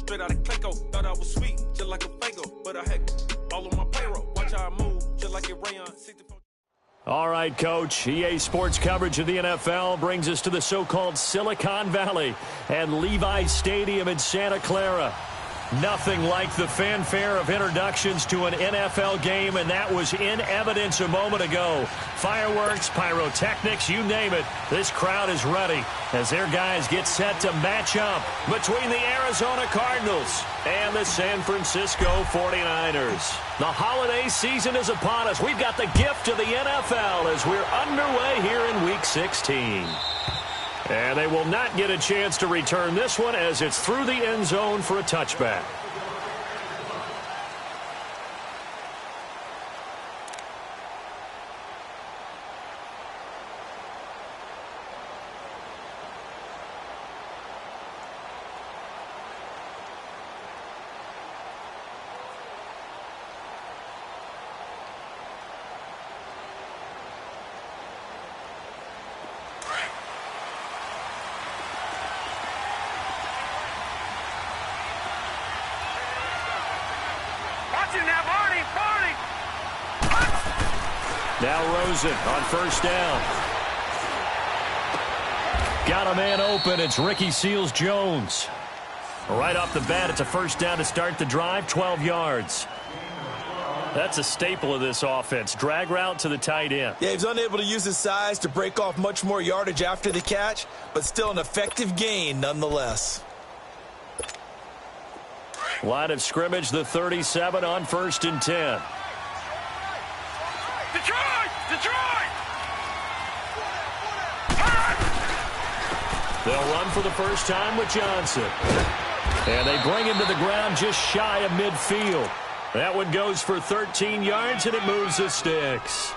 Straight out of Clayco, thought I was sweet, just like a Fago. But I had all on my payroll. Watch how I move, just like a Rayon. 64. All right, Coach. EA Sports coverage of the NFL brings us to the so-called Silicon Valley and Levi's Stadium in Santa Clara. Nothing like the fanfare of introductions to an NFL game, and that was in evidence a moment ago. Fireworks, pyrotechnics, you name it. This crowd is ready as their guys get set to match up between the Arizona Cardinals and the San Francisco 49ers. The holiday season is upon us. We've got the gift of the NFL as we're underway here in Week 16. And they will not get a chance to return this one as it's through the end zone for a touchback. Now Rosen on first down. Got a man open. It's Ricky Seals-Jones. Right off the bat, it's a first down to start the drive, 12 yards. That's a staple of this offense. Drag route to the tight end. Yeah, he's unable to use his size to break off much more yardage after the catch, but still an effective gain nonetheless. Line of scrimmage, the 37 on 1st and 10. Detroit! They'll run for the first time with Johnson. And they bring him to the ground just shy of midfield. That one goes for 13 yards, and it moves the sticks.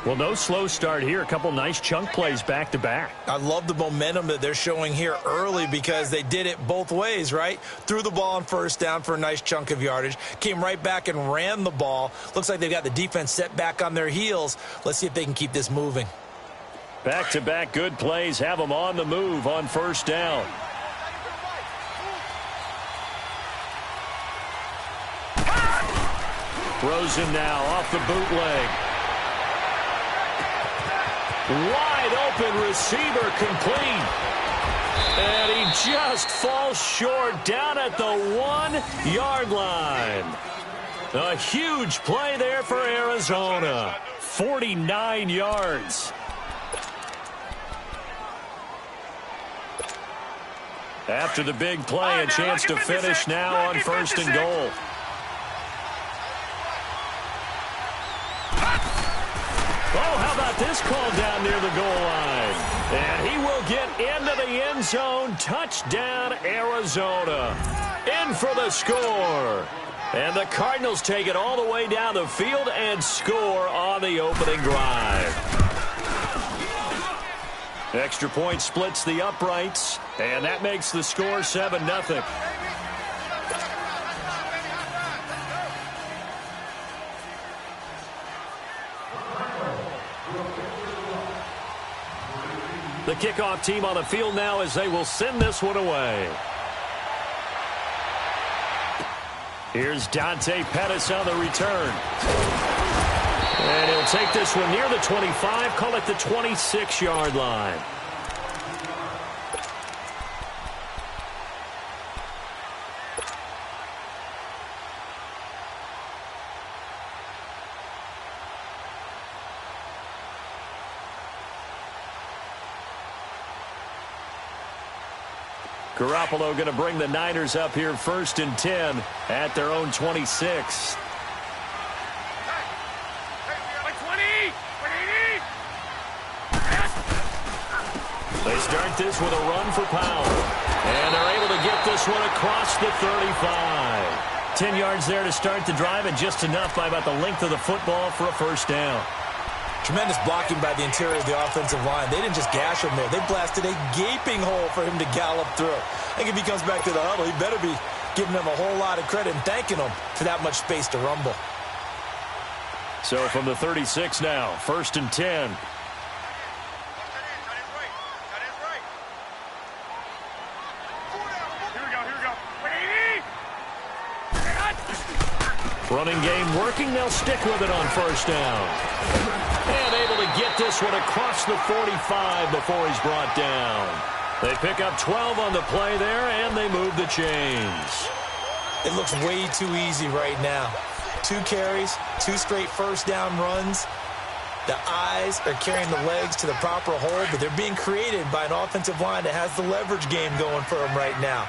Well, no slow start here. A couple nice chunk plays back-to-back. I love the momentum that they're showing here early because they did it both ways, right? Threw the ball on first down for a nice chunk of yardage. Came right back and ran the ball. Looks like they've got the defense set back on their heels. Let's see if they can keep this moving. Back-to-back good plays have them on the move on first down. Rosen now off the bootleg. Wide open receiver complete. And he just falls short down at the 1-yard line. A huge play there for Arizona. 49 yards. After the big play, a chance to finish now on 1st and goal. Oh, how about this call down near the goal line? And he will get into the end zone. Touchdown, Arizona. In for the score. And the Cardinals take it all the way down the field and score on the opening drive. Extra point splits the uprights, and that makes the score 7-0. The kickoff team on the field now as they will send this one away. Here's Dante Pettis on the return. And he'll take this one near the 25, call it the 26-yard line. Garoppolo going to bring the Niners up here 1st and 10 at their own 26. They start this with a run for power. And they're able to get this one across the 35. 10 yards there to start the drive, and just enough by about the length of the football for a first down. Tremendous blocking by the interior of the offensive line. They didn't just gash him there. They blasted a gaping hole for him to gallop through. I think if he comes back to the huddle, he better be giving them a whole lot of credit and thanking them for that much space to rumble. So from the 36 now, 1st and 10. Running game working. They'll stick with it on first down. And able to get this one across the 45 before he's brought down. They pick up 12 on the play there, and they move the chains. It looks way too easy right now. 2 carries, 2 straight first down runs. The eyes are carrying the legs to the proper hold, but they're being created by an offensive line that has the leverage game going for them right now.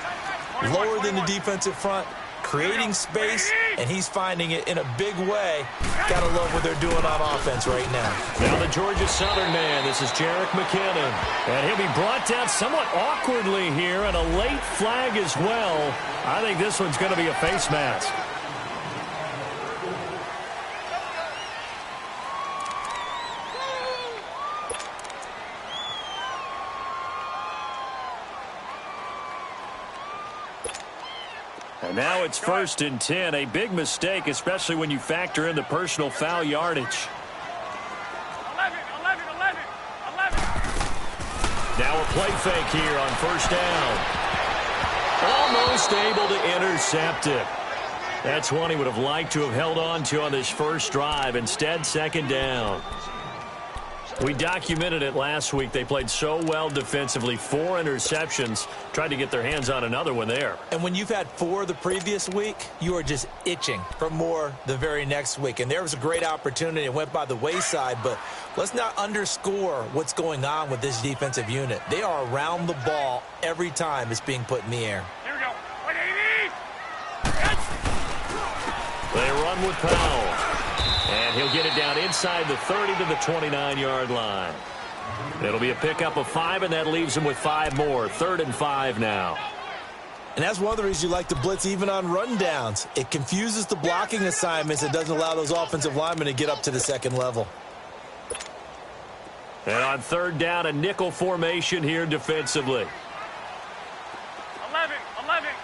Lower than the defensive front, creating space, and he's finding it in a big way. Gotta love what they're doing on offense right now. Now the Georgia Southern man, this is Jerick McKinnon. And he'll be brought down somewhat awkwardly here, and a late flag as well. I think this one's going to be a face mask. And now it's 1st and 10. A big mistake, especially when you factor in the personal foul yardage. 11. Now a play fake here on first down. Almost able to intercept it. That's one he would have liked to have held on to on this first drive. Instead, 2nd down. We documented it last week. They played so well defensively. 4 interceptions. Tried to get their hands on another one there. And when you've had 4 the previous week, you are just itching for more the very next week. And there was a great opportunity. It went by the wayside, but let's not underscore what's going on with this defensive unit. They are around the ball every time it's being put in the air. Here we go. 180. They run with Powell. And he'll get it down inside the 30 to the 29-yard line. It'll be a pickup of 5, and that leaves him with 5 more. 3rd and 5 now. And that's one of the reasons you like to blitz even on rundowns. It confuses the blocking assignments. It doesn't allow those offensive linemen to get up to the second level. And on 3rd down, a nickel formation here defensively. 11. 180.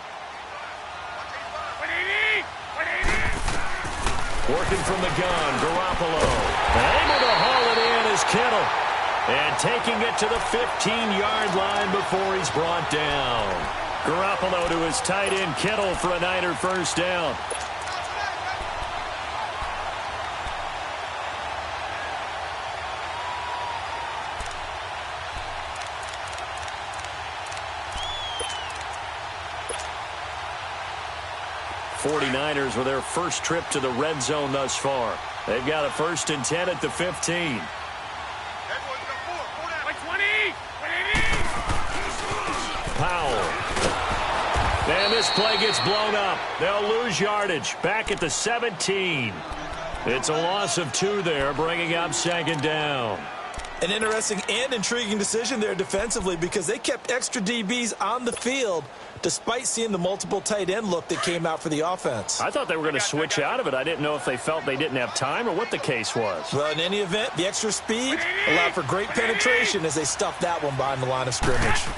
Working from the gun, Garoppolo. Able to haul it in is Kittle. And taking it to the 15-yard line before he's brought down. Garoppolo to his tight end, Kittle, for a Niner first down. '49ers with their first trip to the red zone thus far. They've got a 1st and 10 at the 15. Powell. And this play gets blown up. They'll lose yardage. Back at the 17. It's a loss of 2 there, bringing up 2nd down. An interesting and intriguing decision there defensively because they kept extra DBs on the field despite seeing the multiple tight end look that came out for the offense. I thought they were going to switch out of it. I didn't know if they felt they didn't have time or what the case was. Well, in any event, the extra speed allowed for great penetration as they stuffed that one behind the line of scrimmage.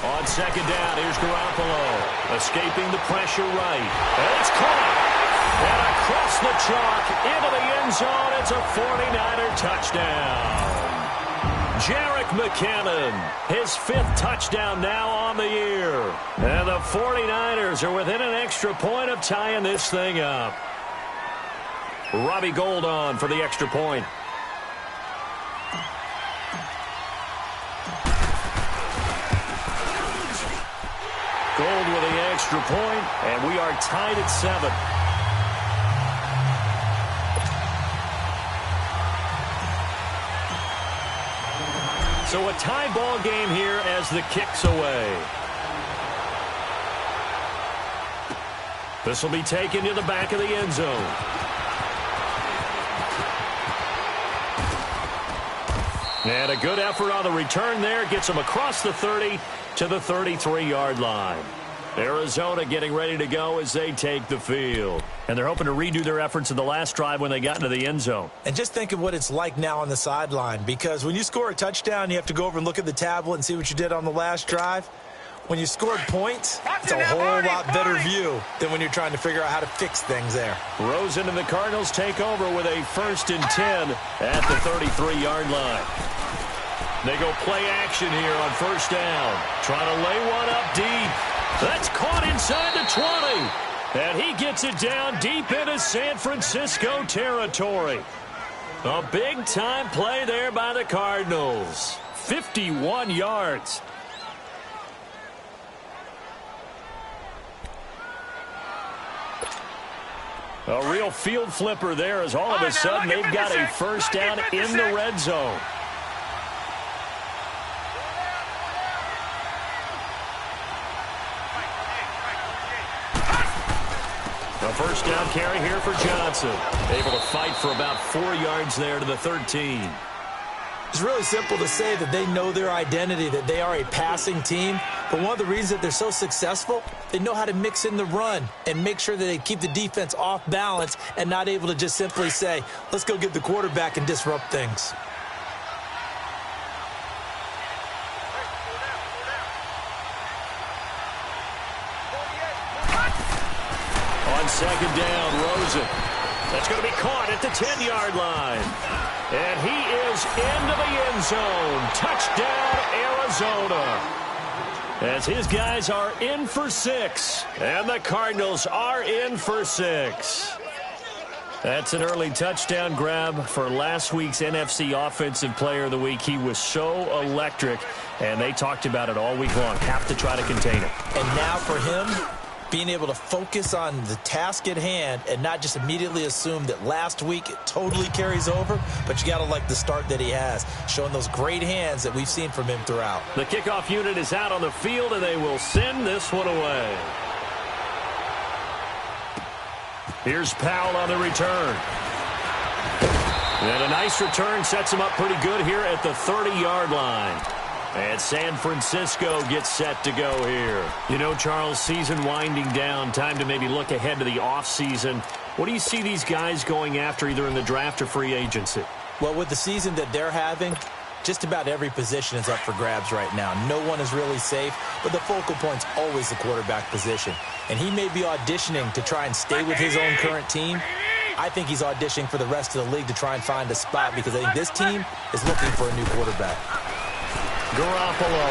On 2nd down, here's Garoppolo. Escaping the pressure right. And it's caught. And across the chalk into the end zone. It's a 49er touchdown. Jerick McKinnon, his 5th touchdown now on the year. And the 49ers are within an extra point of tying this thing up. Robbie Gould on for the extra point. Gould with the extra point, and we are tied at 7. So a tie ball game here as the kick's away. This will be taken to the back of the end zone. And a good effort on the return there. Gets them across the 30 to the 33-yard line. Arizona getting ready to go as they take the field. And they're hoping to redo their efforts in the last drive when they got into the end zone. And just think of what it's like now on the sideline, because when you score a touchdown, you have to go over and look at the tablet and see what you did on the last drive. When you scored points, it's a whole lot better view than when you're trying to figure out how to fix things there. Rosen and the Cardinals take over with a 1st and 10 at the 33-yard line. They go play action here on first down. Trying to lay one up deep. That's caught inside the 20. And he gets it down deep into San Francisco territory. A big-time play there by the Cardinals. 51 yards. A real field flipper there as all of a sudden they've got a first down in the red zone. A first down carry here for Johnson. Able to fight for about 4 yards there to the 13. It's really simple to say that they know their identity, that they are a passing team. But one of the reasons that they're so successful, they know how to mix in the run and make sure that they keep the defense off balance and not able to just simply say, let's go get the quarterback and disrupt things. On second down, Rosen. That's going to be caught at the 10-yard line. And he is into the end zone. Touchdown, Arizona. As his guys are in for 6. And the Cardinals are in for 6. That's an early touchdown grab for last week's NFC Offensive Player of the Week. He was so electric, and they talked about it all week long. Have to try to contain him. And now for him, being able to focus on the task at hand and not just immediately assume that last week it totally carries over, but you got to like the start that he has, showing those great hands that we've seen from him throughout. The kickoff unit is out on the field, and they will send this one away. Here's Powell on the return. And a nice return sets him up pretty good here at the 30-yard line. And San Francisco gets set to go here. You know, Charles, season winding down, time to maybe look ahead to the offseason. What do you see these guys going after either in the draft or free agency? Well, with the season that they're having, just about every position is up for grabs right now. No one is really safe, but the focal point's always the quarterback position. And he may be auditioning to try and stay with his own current team. I think he's auditioning for the rest of the league to try and find a spot because I think this team is looking for a new quarterback. Garoppolo.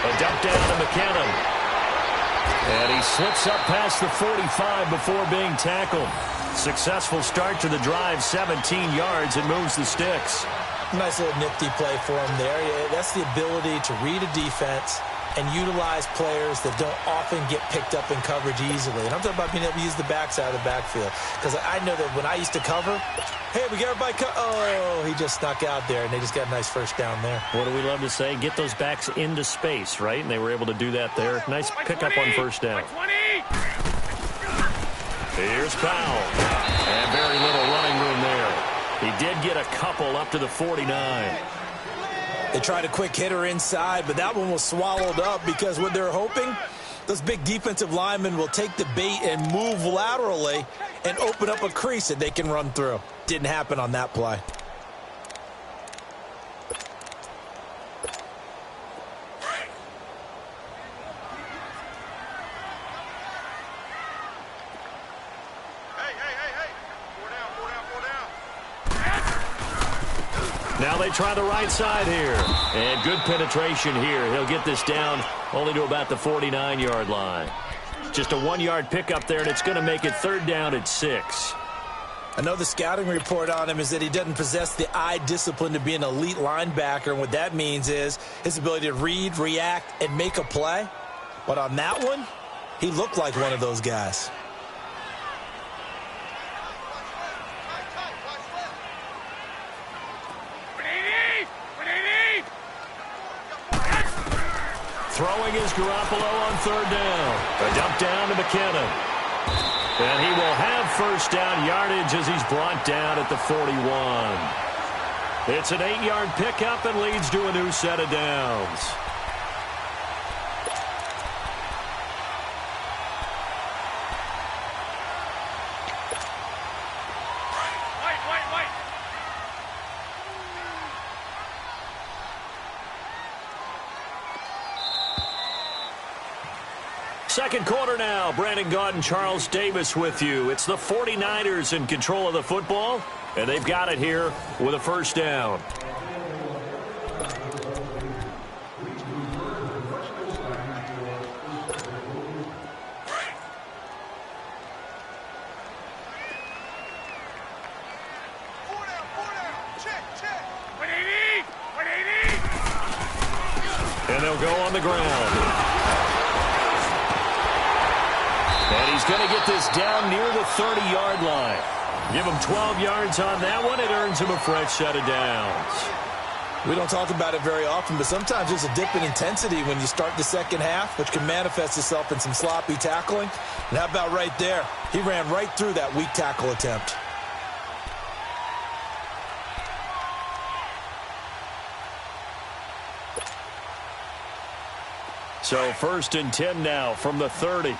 A dump down to McKinnon. And he slips up past the 45 before being tackled. Successful start to the drive, 17 yards, and moves the sticks. Nice little nifty play for him there. Yeah, that's the ability to read a defense and utilize players that don't often get picked up in coverage easily. And I'm talking about being able to use the backside of the backfield. Because I know that when I used to cover, hey, we got everybody oh, he just snuck out there, and they just got a nice first down there. What do we love to say? Get those backs into space, right? And they were able to do that there. Nice pickup on first down. Here's Powell. And very little running room there. He did get a couple up to the 49. They tried a quick hitter inside, but that one was swallowed up because what they're hoping, those big defensive linemen will take the bait and move laterally and open up a crease that they can run through. Didn't happen on that play. Now they try the right side here. And good penetration here. He'll get this down only to about the 49-yard line. Just a 1-yard pickup there, and it's going to make it third down at 6. I know the scouting report on him is that he doesn't possess the eye discipline to be an elite linebacker, and what that means is his ability to read, react, and make a play. But on that one, he looked like one of those guys. Throwing is Garoppolo on third down. A dump down to McKinnon. And he will have first down yardage as he's brought down at the 41. It's an 8-yard pickup and leads to a new set of downs. Second quarter now. Brandon Gaudin and Charles Davis with you. It's the 49ers in control of the football, and they've got it here with a first down. And they'll go on the ground. And he's going to get this down near the 30-yard line. Give him 12 yards on that one. It earns him a fresh set of downs. We don't talk about it very often, but sometimes there's a dip in intensity when you start the second half, which can manifest itself in some sloppy tackling. And how about right there? He ran right through that weak tackle attempt. So 1st and 10 now from the 30.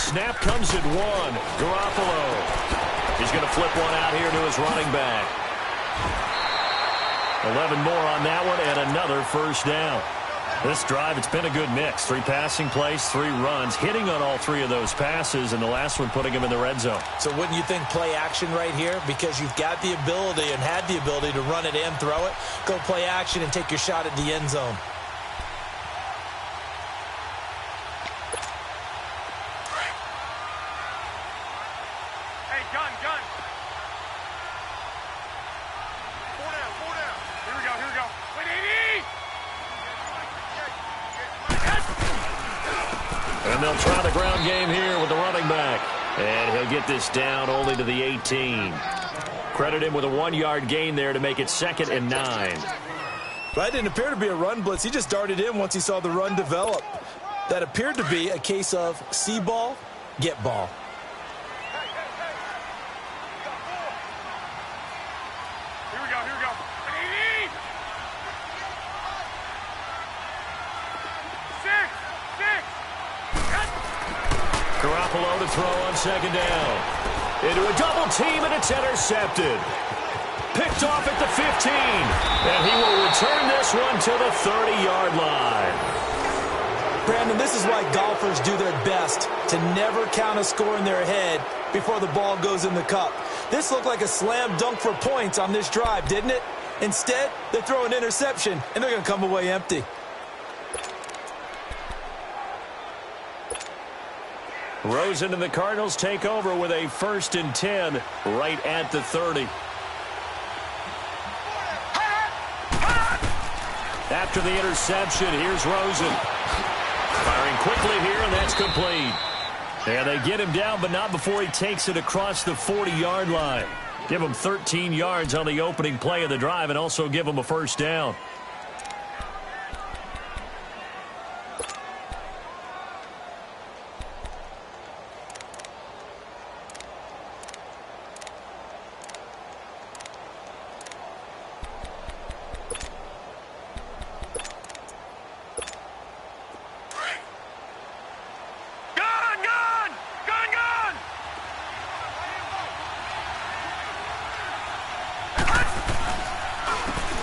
Snap comes at 1. Garoppolo. He's going to flip one out here to his running back. 11 more on that one and another first down. This drive, it's been a good mix. 3 passing plays, 3 runs, hitting on all 3 of those passes, and the last one putting him in the red zone. So wouldn't you think play action right here? Because you've got the ability and had the ability to run it and throw it. Go play action and take your shot at the end zone. And they'll try the ground game here with the running back. And he'll get this down only to the 18. Credit him with a 1-yard gain there to make it 2nd and 9. That didn't appear to be a run blitz. He just darted in once he saw the run develop. That appeared to be a case of see ball, get ball. Garoppolo to throw on 2nd down. Into a double team, and it's intercepted. Picked off at the 15. And he will return this one to the 30-yard line. Brandon, this is why golfers do their best to never count a score in their head before the ball goes in the cup. This looked like a slam dunk for points on this drive, didn't it? Instead, they throw an interception, and they're going to come away empty. Rosen and the Cardinals take over with a 1st and 10 right at the 30. After the interception, here's Rosen. Firing quickly here, and that's complete. And they get him down, but not before he takes it across the 40-yard line. Give him 13 yards on the opening play of the drive and also give him a first down.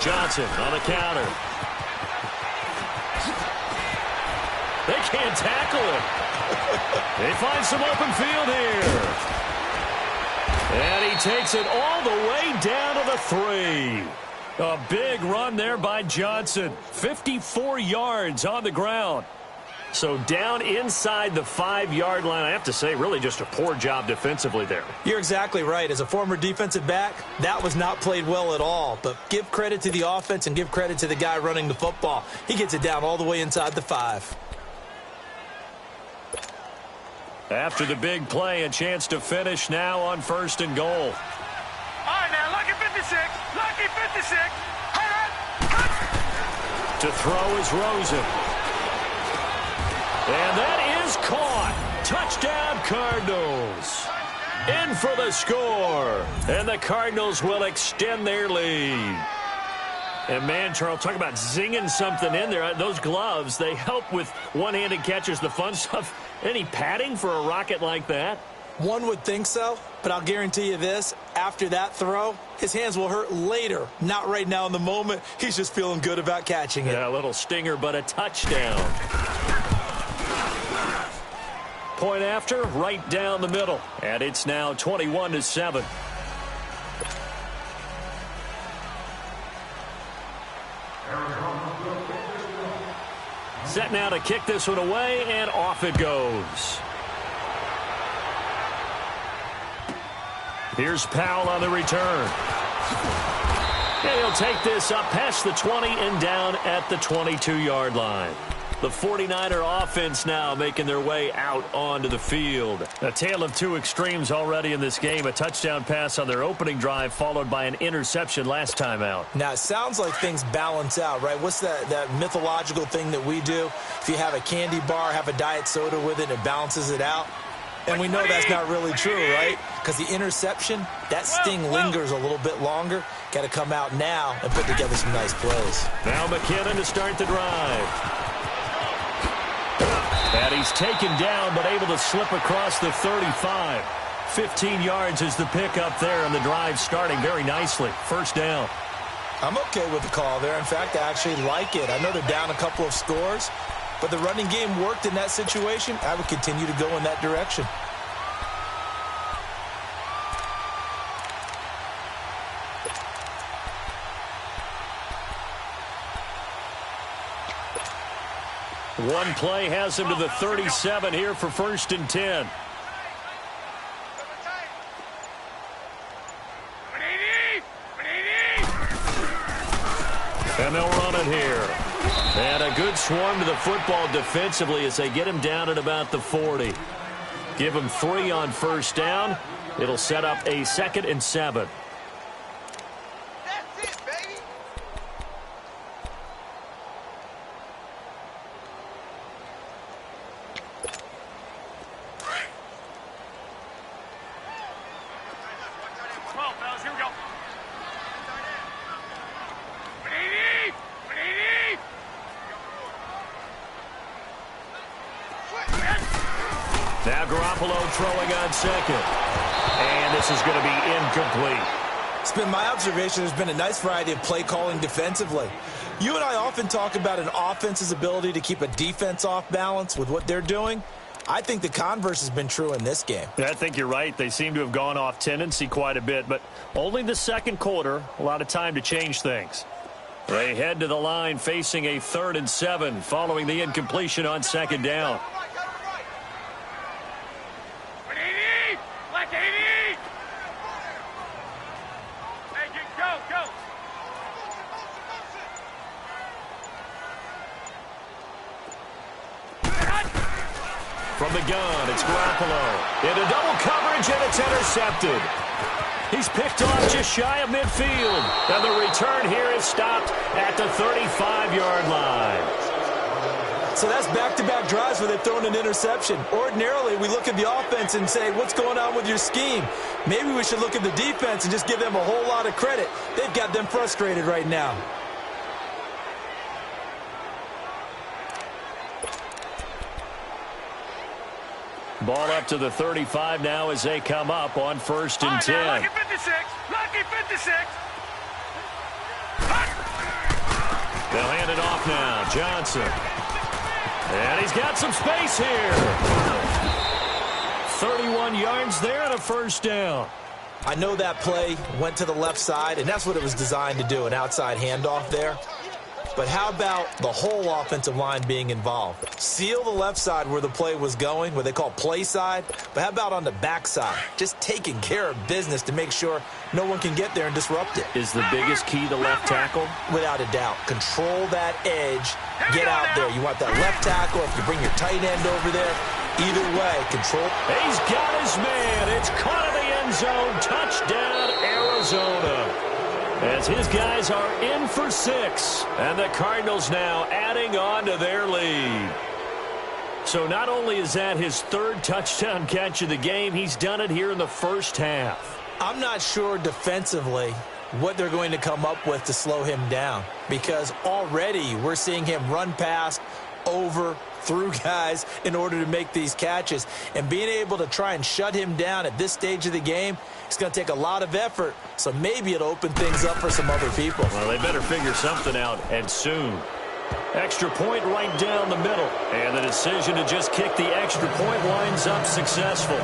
Johnson on the counter. They can't tackle him. They find some open field here. And he takes it all the way down to the 3. A big run there by Johnson. 54 yards on the ground. So down inside the 5-yard line. I have to say, really just a poor job defensively there. You're exactly right. As a former defensive back, that was not played well at all. But give credit to the offense and give credit to the guy running the football. He gets it down all the way inside the 5. After the big play, a chance to finish now on 1st and goal. All right, now, lucky 56. Lucky 56. To throw is Rosen. And that is caught. Touchdown, Cardinals. In for the score. And the Cardinals will extend their lead. And, man, Charles, talk about zinging something in there. Those gloves, they help with one-handed catches, the fun stuff. Any padding for a rocket like that? One would think so, but I'll guarantee you this. After that throw, his hands will hurt later. Not right now in the moment. He's just feeling good about catching it. Yeah, a little stinger, but a touchdown. Point after, right down the middle. And it's now 21-7. set now to kick this one away, and off it goes. Here's Powell on the return. And he'll take this up past the 20 and down at the 22-yard line. The 49er offense now making their way out onto the field. A tale of two extremes already in this game. A touchdown pass on their opening drive followed by an interception last time out. Now, it sounds like things balance out, right? What's that mythological thing that we do? If you have a candy bar, have a diet soda with it, it balances it out. And we know that's not really true, right? Because the interception, that sting lingers a little bit longer. Got to come out now and put together some nice plays. Now McKinnon to start the drive. And he's taken down, but able to slip across the 35. 15 yards is the pickup there, and the drive starting very nicely. First down. I'm okay with the call there. In fact, I actually like it. I know they're down a couple of scores, but the running game worked in that situation. I would continue to go in that direction. One play has him to the 37 here for 1st and 10. And they'll run it here. And a good swarm to the football defensively as they get him down at about the 40. Give him 3 on first down. It'll set up a 2nd and 7. That's it, baby. Come on, fellas, here we go. Now Garoppolo throwing on 2nd. And this is going to be incomplete. It's been my observation there's been a nice variety of play calling defensively. You and I often talk about an offense's ability to keep a defense off balance with what they're doing. I think the converse has been true in this game. I think you're right. They seem to have gone off tendency quite a bit, but only the second quarter, a lot of time to change things. They head to the line facing a 3rd and 7 following the incompletion on 2nd down. From the gun, it's Garoppolo. Into double coverage, and it's intercepted. He's picked off just shy of midfield. And the return here is stopped at the 35-yard line. So that's back-to-back drives where they've thrown an interception. Ordinarily, we look at the offense and say, what's going on with your scheme? Maybe we should look at the defense and just give them a whole lot of credit. They've got them frustrated right now. Ball up to the 35 now as they come up on 1st and 10. Lucky 56. Lucky 56. They'll hand it off now. Johnson. And he's got some space here. 31 yards there and a first down. I know that play went to the left side, and that's what it was designed to do, an outside handoff there. But how about the whole offensive line being involved? Seal the left side where the play was going, what they call play side. But how about on the back side? Just taking care of business to make sure no one can get there and disrupt it. Is the biggest key to left tackle? Without a doubt. Control that edge. Get out there. You want that left tackle. If you bring your tight end over there, either way, control. He's got his man. It's caught in the end zone. Touchdown, Arizona. As his guys are in for 6. And the Cardinals now adding on to their lead. So not only is that his 3rd touchdown catch of the game, he's done it here in the first half. I'm not sure defensively what they're going to come up with to slow him down, because already we're seeing him run past, over, through guys in order to make these catches. And being able to try and shut him down at this stage of the game, it's going to take a lot of effort, so maybe it'll open things up for some other people. Well, they better figure something out, and soon. Extra point right down the middle. And the decision to just kick the extra point winds up successful.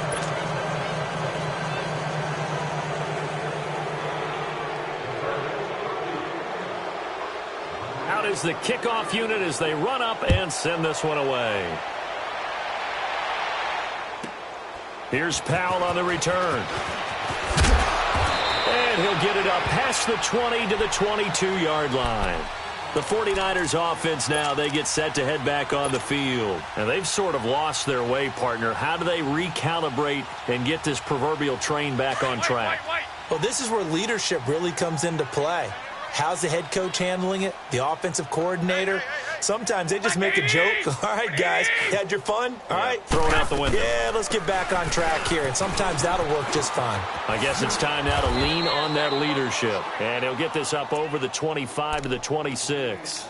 out as the kickoff unit as they run up and send this one away. Here's Powell on the return. And he'll get it up past the 20 to the 22-yard line. The 49ers offense now, they get set to head back on the field. And they've sort of lost their way, partner. How do they recalibrate and get this proverbial train back on track? Well, this is where leadership really comes into play. How's the head coach handling it? The offensive coordinator? Sometimes they just make a joke. All right, guys, had your fun? All right. Throw it out the window. Yeah, let's get back on track here. And sometimes that'll work just fine. I guess it's time now to lean on that leadership. And he'll get this up over the 25 to the 26.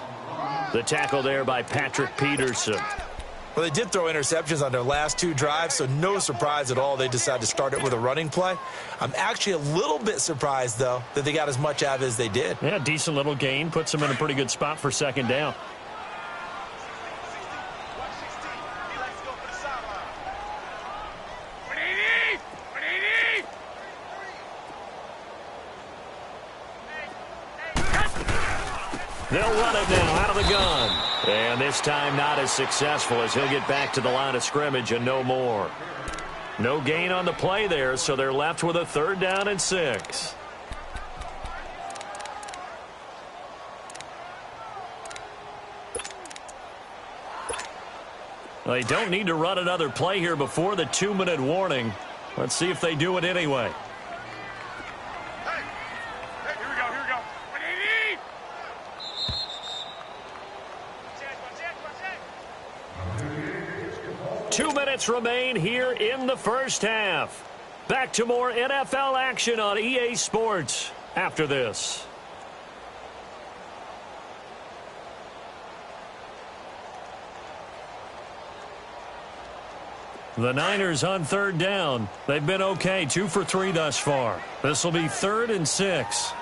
The tackle there by Patrick Peterson. Well, they did throw interceptions on their last two drives, so no surprise at all they decided to start it with a running play. I'm actually a little bit surprised, though, that they got as much out of it as they did. Yeah, decent little gain. Puts them in a pretty good spot for second down. They'll run it now out of the gun. And this time not as successful as he'll get back to the line of scrimmage and no more. No gain on the play there, so they're left with a 3rd down and 6. They don't need to run another play here before the 2-minute warning. Let's see if they do it anyway. 2 minutes remain here in the first half. Back to more NFL action on EA Sports after this. The Niners on 3rd down. They've been okay, 2 for 3 thus far. This will be 3rd and 6.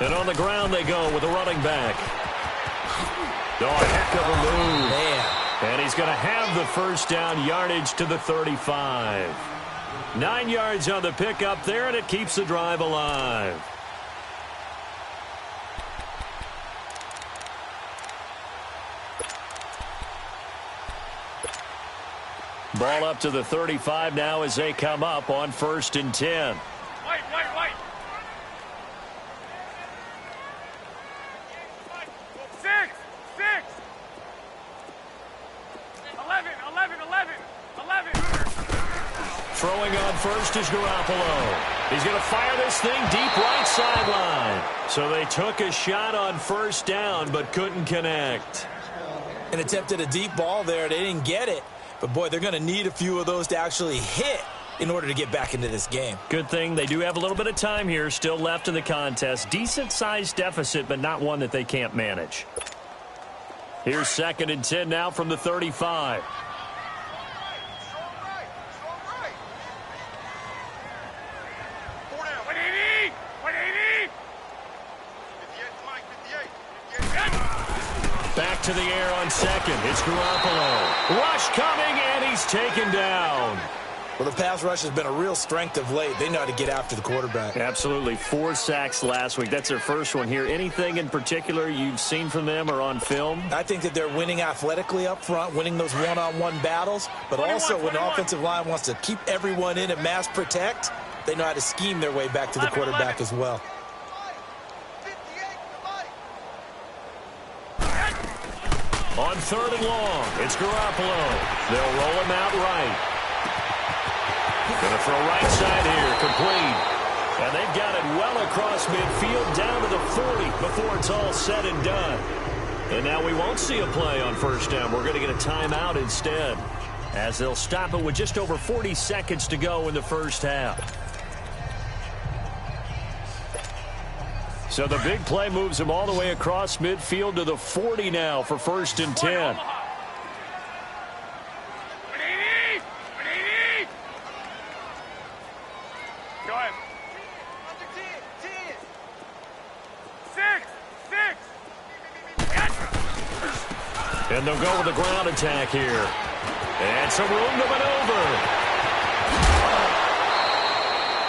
And on the ground they go with a running back. Oh, a heck of a move. Man. And he's going to have the 1st down, yardage to the 35. 9 yards on the pickup there, and it keeps the drive alive. Ball up to the 35 now as they come up on 1st and 10. Wait. 11. Throwing on first is Garoppolo. He's going to fire this thing deep right sideline. So they took a shot on 1st down but couldn't connect. And attempted a deep ball there. They didn't get it. But, boy, they're going to need a few of those to actually hit in order to get back into this game. Good thing they do have a little bit of time here still left in the contest. Decent-sized deficit, but not one that they can't manage. Here's 2nd and 10 now from the 35. Back to the air on 2nd. It's Garoppolo. Rush coming, and he's taken down. Well, the pass rush has been a real strength of late. They know how to get after the quarterback. Absolutely. 4 sacks last week. That's their first one here. Anything in particular you've seen from them or on film? I think that they're winning athletically up front, winning those one-on-one battles, but also when the offensive line wants to keep everyone in and mass protect, they know how to scheme their way back to the quarterback as well. On 3rd and long, it's Garoppolo. They'll roll him out right. Going to throw right side here, complete. And they've got it well across midfield, down to the 40 before it's all said and done. And now we won't see a play on 1st down. We're going to get a timeout instead, as they'll stop it with just over 40 seconds to go in the first half. So the big play moves him all the way across midfield to the 40 now for 1st and 10. Go ahead. 6. And they'll go with the ground attack here. And some room to maneuver.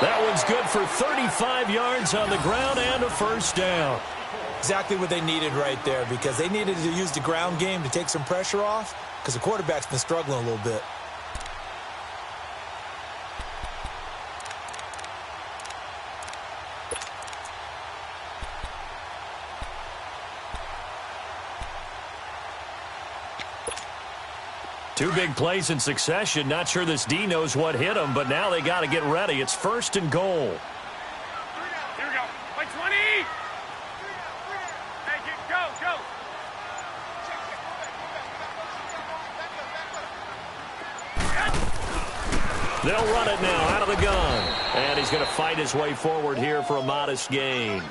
That one's good for 35 yards on the ground and a first down. Exactly what they needed right there, because they needed to use the ground game to take some pressure off, because the quarterback's been struggling a little bit. Two big plays in succession. Not sure this D knows what hit him, but now they got to get ready. It's 1st and goal. Here we go. Play 20. Hey, go. They'll run it now out of the gun. And he's going to fight his way forward here for a modest gain.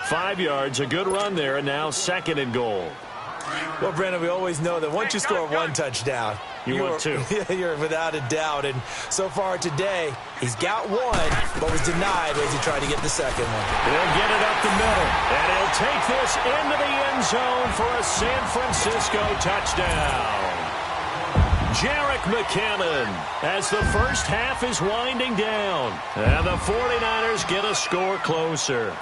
5 yards, a good run there, and now 2nd and goal. Well, Brandon, we always know that once you score one touchdown, you're 2. You're without a doubt. And so far today, he's got one, but was denied as he tried to get the second one. He'll get it up the middle, and he'll take this into the end zone for a San Francisco touchdown. Jerick McKinnon as the first half is winding down, and the 49ers get a score closer.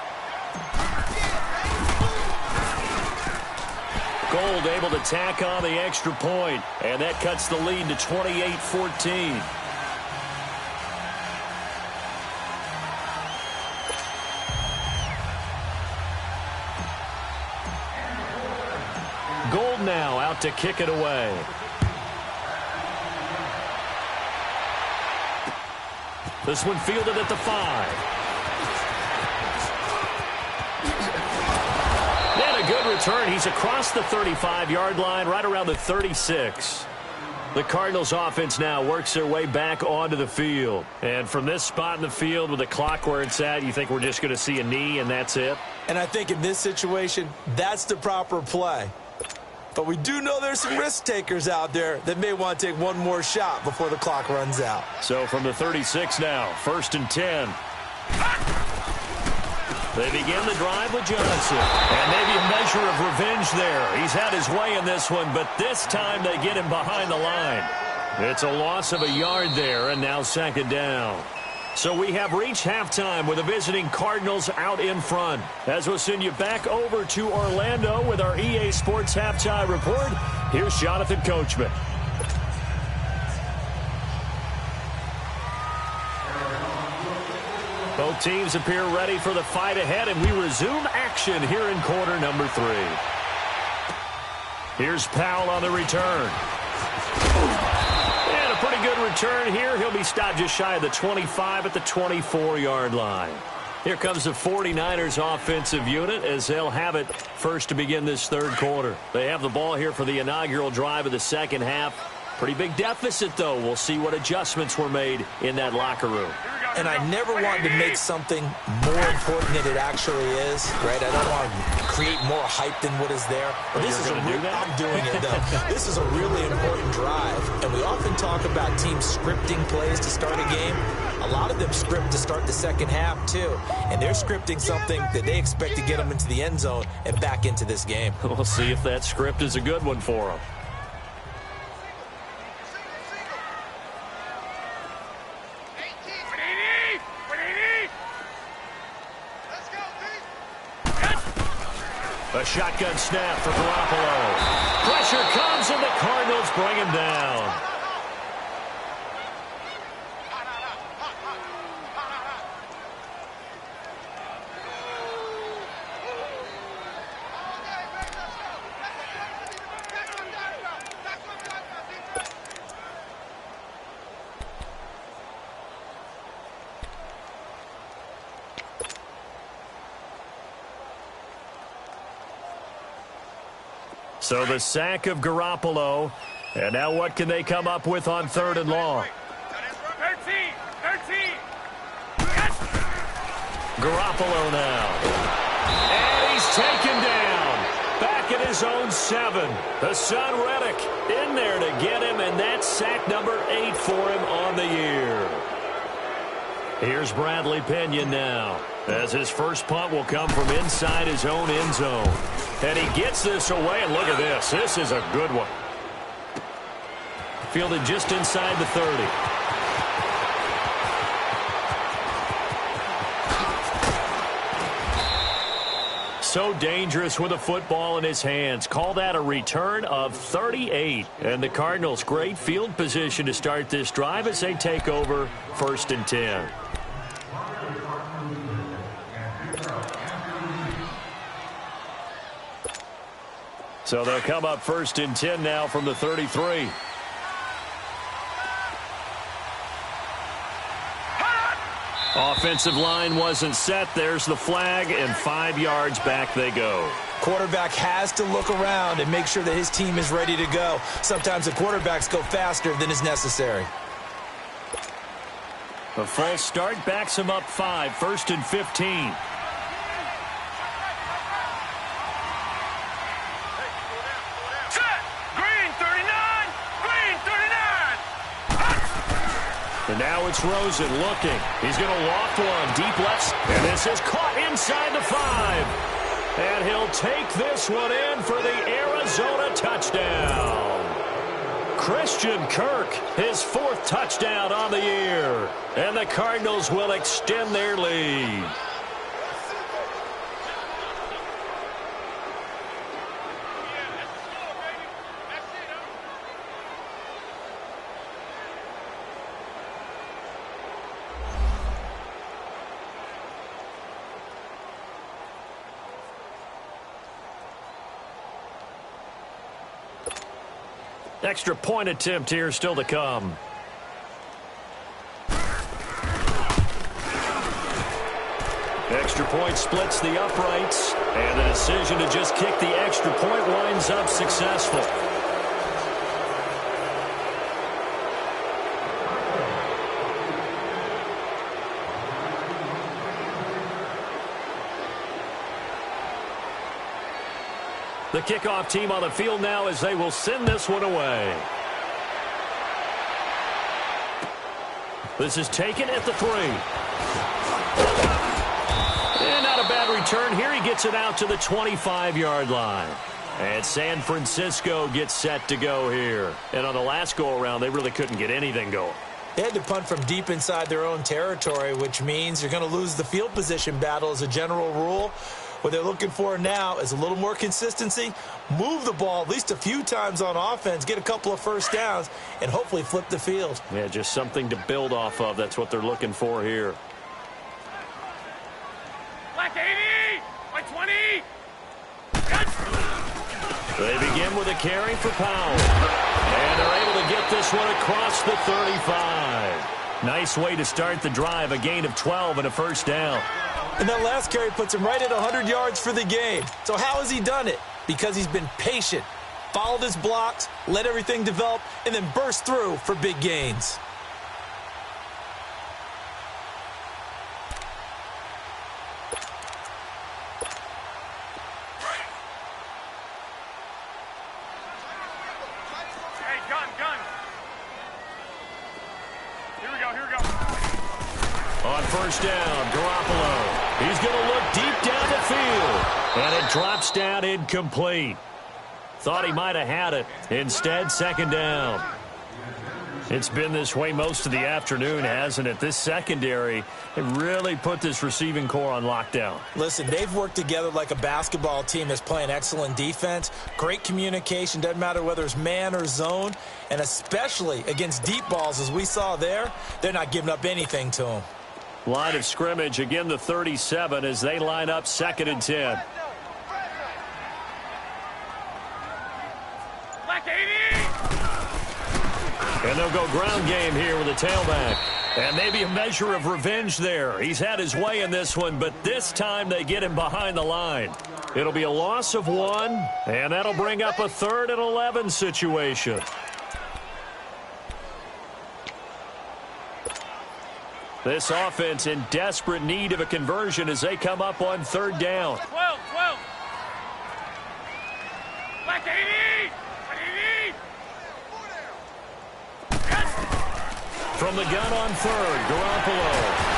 Gold able to tack on the extra point, and that cuts the lead to 28-14. Gold now out to kick it away. This one fielded at the 5. Good return. He's across the 35-yard line, right around the 36. The Cardinals offense now works their way back onto the field. And from this spot in the field with the clock where it's at, you think we're just going to see a knee and that's it? And I think in this situation, that's the proper play. But we do know there's some risk takers out there that may want to take one more shot before the clock runs out. So from the 36 now, 1st and 10. They begin the drive with Johnson. And maybe a measure of revenge there. He's had his way in this one, but this time they get him behind the line. It's a loss of a yard there, and now 2nd down. So we have reached halftime with the visiting Cardinals out in front. As we'll send you back over to Orlando with our EA Sports Halftime Report, here's Jonathan Coachman. Both teams appear ready for the fight ahead, and we resume action here in quarter number 3. Here's Powell on the return. And a pretty good return here. He'll be stopped just shy of the 25 at the 24-yard line. Here comes the 49ers offensive unit as they'll have it first to begin this 3rd quarter. They have the ball here for the inaugural drive of the 2nd half. Pretty big deficit, though. We'll see what adjustments were made in that locker room. And I never wanted to make something more important than it actually is, right? I don't want to create more hype than what is there. But this is I'm doing it, though. This is a really important drive. And we often talk about teams scripting plays to start a game. A lot of them script to start the 2nd half, too. And they're scripting something that they expect to get them into the end zone and back into this game. We'll see if that script is a good one for them. A shotgun snap for Garoppolo. Pressure comes, and the Cardinals bring him down. So the sack of Garoppolo. And now what can they come up with on 3rd and long? 13. Garoppolo now. And he's taken down. Back at his own 7. The son Reddick in there to get him, and that's sack number 8 for him on the year. Here's Bradley Pinion now, as his first punt will come from inside his own end zone. And he gets this away, and look at this. This is a good one. Fielded just inside the 30. So dangerous with a football in his hands. Call that a return of 38. And the Cardinals, great field position to start this drive as they take over 1st and 10. So they'll come up 1st and 10 now from the 33. Offensive line wasn't set. There's the flag, and 5 yards back they go. Quarterback has to look around and make sure that his team is ready to go. Sometimes the quarterbacks go faster than is necessary. A false start backs him up 5, 1st and 15. And now it's Rosen looking. He's going to loft one deep left. And this is caught inside the 5. And he'll take this one in for the Arizona touchdown. Christian Kirk, his 4th touchdown on the year. And the Cardinals will extend their lead. Extra point attempt here still to come. Extra point splits the uprights, and the decision to just kick the extra point winds up successful. The kickoff team on the field now as they will send this one away. This is taken at the 3. And not a bad return here. He gets it out to the 25-yard line. And San Francisco gets set to go here. And on the last go-around, they really couldn't get anything going. They had to punt from deep inside their own territory, which means you're going to lose the field position battle as a general rule. What they're looking for now is a little more consistency, move the ball at least a few times on offense, get a couple of first downs, and hopefully flip the field. Yeah, just something to build off of. That's what they're looking for here. Black 80, white 20. They begin with a carry for Powell. And they're able to get this one across the 35. Nice way to start the drive, a gain of 12 and a first down. And that last carry puts him right at 100 yards for the game. So how has he done it? Because he's been patient, followed his blocks, let everything develop, and then burst through for big gains. Hey, gun. Here we go. On first down, Garoppolo. He's going to look deep down the field. And it drops down incomplete. Thought he might have had it. Instead, 2nd down. It's been this way most of the afternoon, hasn't it? This secondary, it really put this receiving core on lockdown. Listen, they've worked together like a basketball team that's playing excellent defense. Great communication, doesn't matter whether it's man or zone. And especially against deep balls, as we saw there, they're not giving up anything to them. Line of scrimmage, again the 37 as they line up 2nd and 10. Black 80. And they'll go ground game here with a tailback. And maybe a measure of revenge there. He's had his way in this one, but this time they get him behind the line. It'll be a loss of 1, and that'll bring up a 3rd and 11 situation. This offense in desperate need of a conversion as they come up on 3rd down. 12. Black 80. From the gun on 3rd, Garoppolo.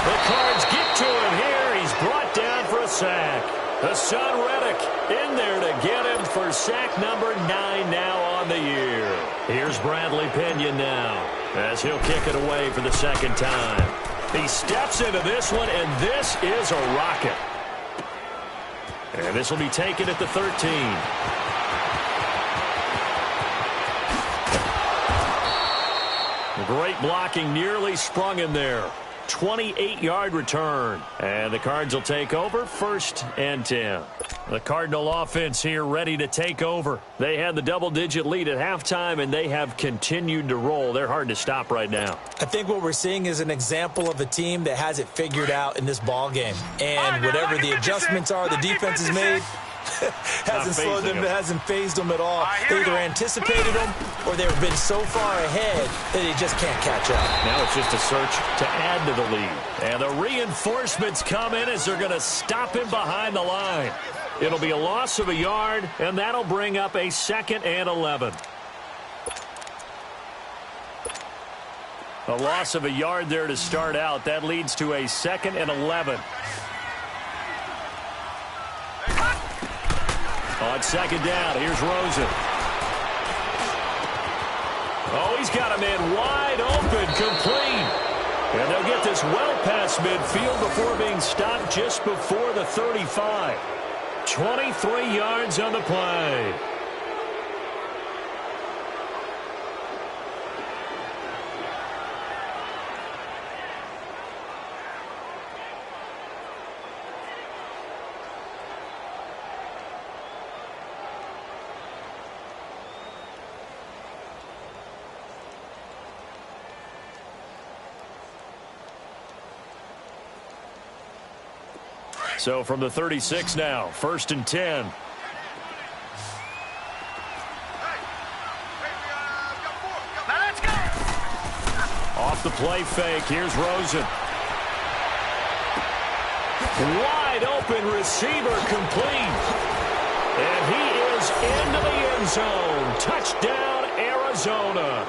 The Cards get to him here. He's brought down for a sack. Hassan Reddick in there to get him for sack number 9 now on the year. Here's Bradley Pinion now as he'll kick it away for the second time. He steps into this one, and this is a rocket. And this will be taken at the 13. Great blocking, nearly sprung him there. 28-yard return. And the Cards will take over 1st and 10. The Cardinal offense here ready to take over. They had the double-digit lead at halftime, and they have continued to roll. They're hard to stop right now. I think what we're seeing is an example of a team that has it figured out in this ball game. And whatever the adjustments are the defense has made, hasn't slowed them, hasn't phased them at all. They either anticipated them or they've been so far ahead that they just can't catch up. Now it's just a search to add to the lead. And the reinforcements come in as they're going to stop him behind the line. It'll be a loss of a yard, and that'll bring up a 2nd and 11. A loss of a yard there to start out. That leads to a 2nd and 11. On 2nd down, here's Rosen. Oh, he's got a man wide open, complete. And they'll get this well past midfield before being stopped just before the 35. 23 yards on the play. So from the 36 now, 1st and 10. Off the play fake, here's Rosen. Wide open receiver complete. And he is into the end zone. Touchdown, Arizona.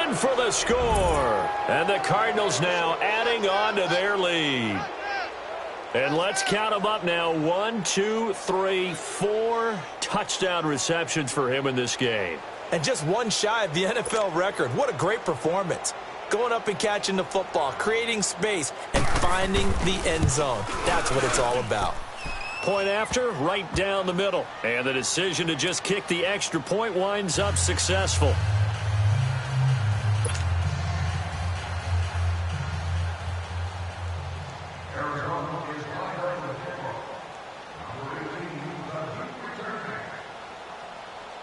In for the score. And the Cardinals now adding on to their lead. And let's count them up now. 1, 2, 3, 4 touchdown receptions for him in this game. And just one shy of the NFL record. What a great performance. Going up and catching the football, creating space, and finding the end zone. That's what it's all about. Point after, right down the middle. And the decision to just kick the extra point winds up successful.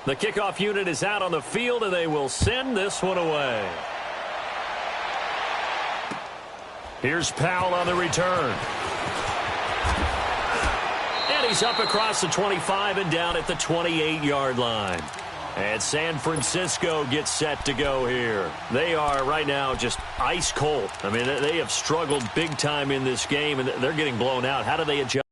The kickoff unit is out on the field, and they will send this one away. Here's Powell on the return. And he's up across the 25 and down at the 28-yard line. And San Francisco gets set to go here. They are right now just ice cold. I mean, they have struggled big time in this game, and they're getting blown out. How do they adjust?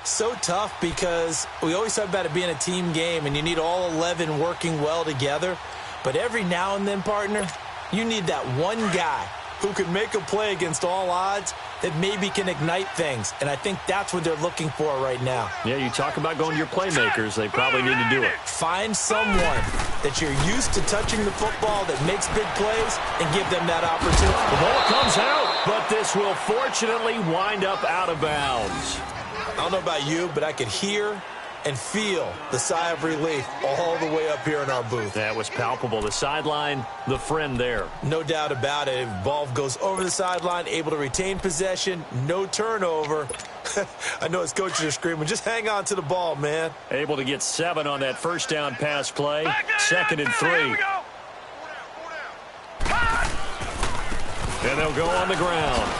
So tough because we always talk about it being a team game and you need all 11 working well together. But every now and then, partner, you need that one guy who can make a play against all odds that maybe can ignite things. And I think that's what they're looking for right now. Yeah, you talk about going to your playmakers. They probably need to do it. Find someone that you're used to touching the football that makes big plays and give them that opportunity. The ball comes out, but this will fortunately wind up out of bounds. I don't know about you, but I could hear and feel the sigh of relief all the way up here in our booth. That was palpable. The sideline, the friend there. No doubt about it. Ball goes over the sideline, able to retain possession, no turnover. I know his coaches are screaming, just hang on to the ball, man. Able to get 7 on that first down pass play. 2nd and 3. And they'll go on the ground.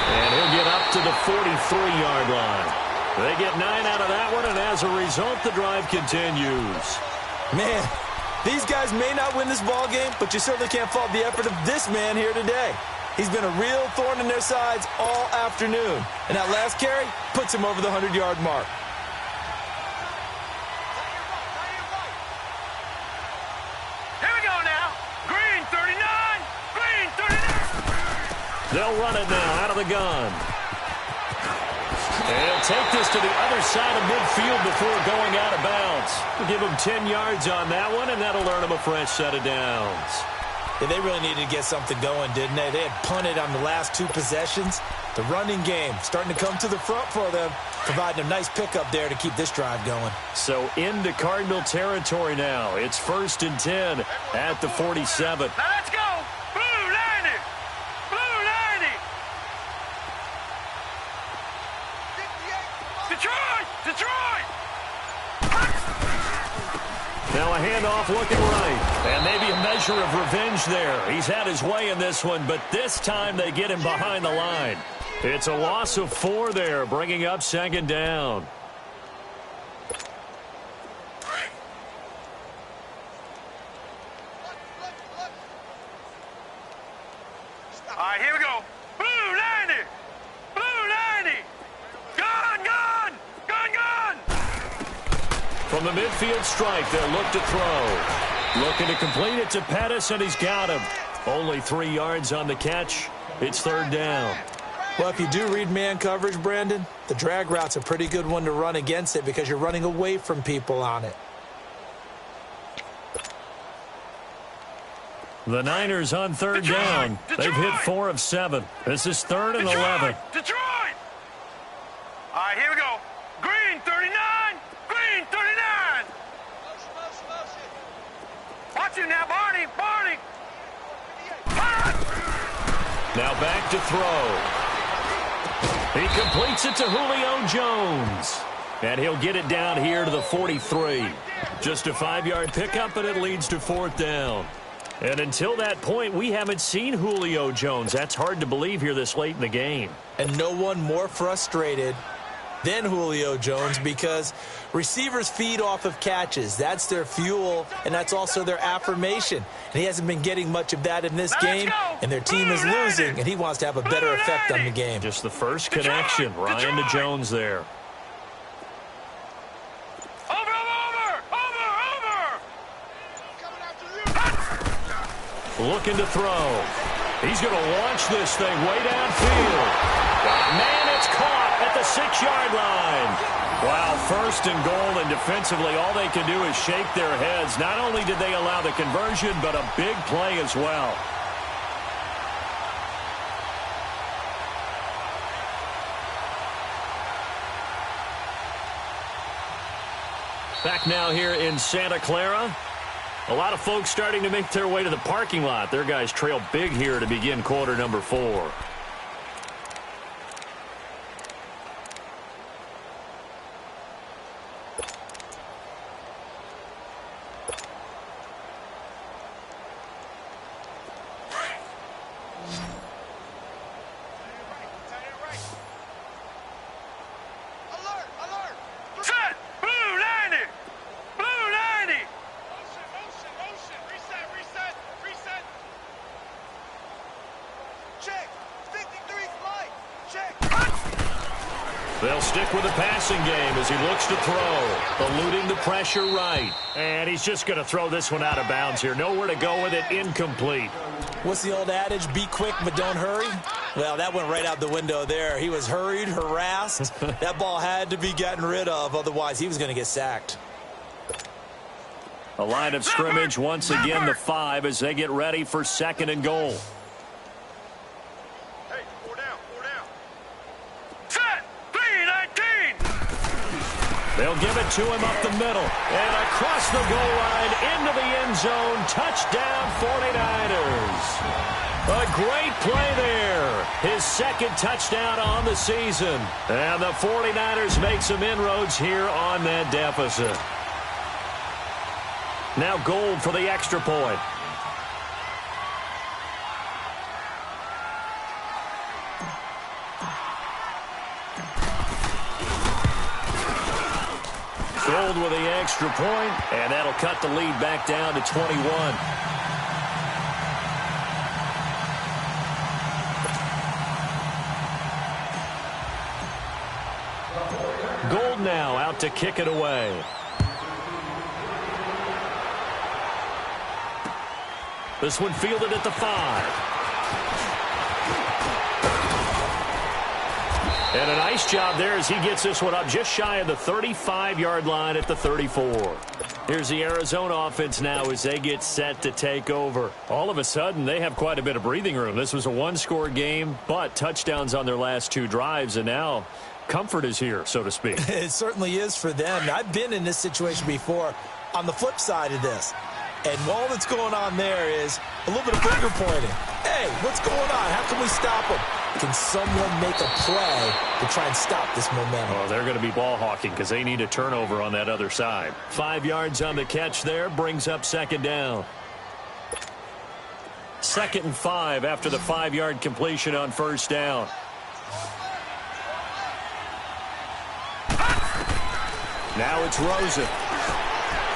And he'll get up to the 43-yard line. They get 9 out of that one, and as a result, the drive continues. Man, these guys may not win this ball game, but you certainly can't fault the effort of this man here today. He's been a real thorn in their sides all afternoon. And that last carry puts him over the 100-yard mark. Here we go now. Green 39. Green 39. They'll run it now out of the gun. And he'll take this to the other side of midfield before going out of bounds. We'll give him 10 yards on that one, and that'll earn him a fresh set of downs. Yeah, they really needed to get something going, didn't they? They had punted on the last 2 possessions. The running game starting to come to the front for them, providing a nice pickup there to keep this drive going. So into Cardinal territory now. It's 1st and 10 at the 47. Now let's go. Blue 90. Blue 90. Detroit. Detroit. Now a handoff looking right. And maybe a measure of revenge there. He's had his way in this one, but this time they get him behind the line. It's a loss of 4 there, bringing up 2nd down. All right, here we go. Blue 90. Blue 90. Gun, gun. Gun, gun. From the midfield strike, they'll look to throw. Looking to complete it to Pettis, and he's got him. Only 3 yards on the catch. It's 3rd down. Well, if you do read man coverage, Brandon, the drag route's a pretty good one to run against it because you're running away from people on it. The Niners on 3rd down. They've hit 4 of 7. This is 3rd and 11. Detroit. All right, here we go. Green 39. Green 39. Watch him now, Barney. Barney. Now back to throw. He completes it to Julio Jones. And he'll get it down here to the 43. Just a 5-yard pickup, but it leads to 4th down. And until that point, we haven't seen Julio Jones. That's hard to believe here this late in the game. And no one more frustrated than Julio Jones because receivers feed off of catches. That's their fuel, and that's also their affirmation. And he hasn't been getting much of that in this game, and their team is losing, and he wants to have a better effect on the game. Just the first connection. Ryan to Jones there. Looking to throw. He's going to launch this thing way downfield. Man, it's caught at the 6-yard line. Wow, 1st and goal, and defensively all they can do is shake their heads. Not only did they allow the conversion, but a big play as well. Back now here in Santa Clara. A lot of folks starting to make their way to the parking lot. Their guys trail big here to begin quarter number 4. They'll stick with the passing game as he looks to throw. Eluding the pressure right. And he's just going to throw this one out of bounds here. Nowhere to go with it. Incomplete. What's the old adage? Be quick, but don't hurry? Well, that went right out the window there. He was hurried, harassed. That ball had to be gotten rid of. Otherwise, he was going to get sacked. A line of scrimmage once again, the 5 as they get ready for 2nd and goal. They'll give it to him up the middle. And across the goal line into the end zone. Touchdown 49ers. A great play there. His 2nd touchdown on the season. And the 49ers make some inroads here on that deficit. Now Gold for the extra point. Gold with the extra point, and that'll cut the lead back down to 21. Gold now out to kick it away. This one fielded at the 5. And a nice job there as he gets this one up just shy of the 35-yard line at the 34. Here's the Arizona offense now as they get set to take over. All of a sudden, they have quite a bit of breathing room. This was a one-score game, but touchdowns on their last 2 drives, and now comfort is here, so to speak. It certainly is for them. I've been in this situation before on the flip side of this. And all that's going on there is a little bit of finger pointing. Hey, what's going on? How can we stop them? Can someone make a play to try and stop this momentum? Oh, they're going to be ball hawking because they need a turnover on that other side. 5 yards on the catch there brings up second down. 2nd and 5 after the 5-yard completion on first down. Now it's Rosen.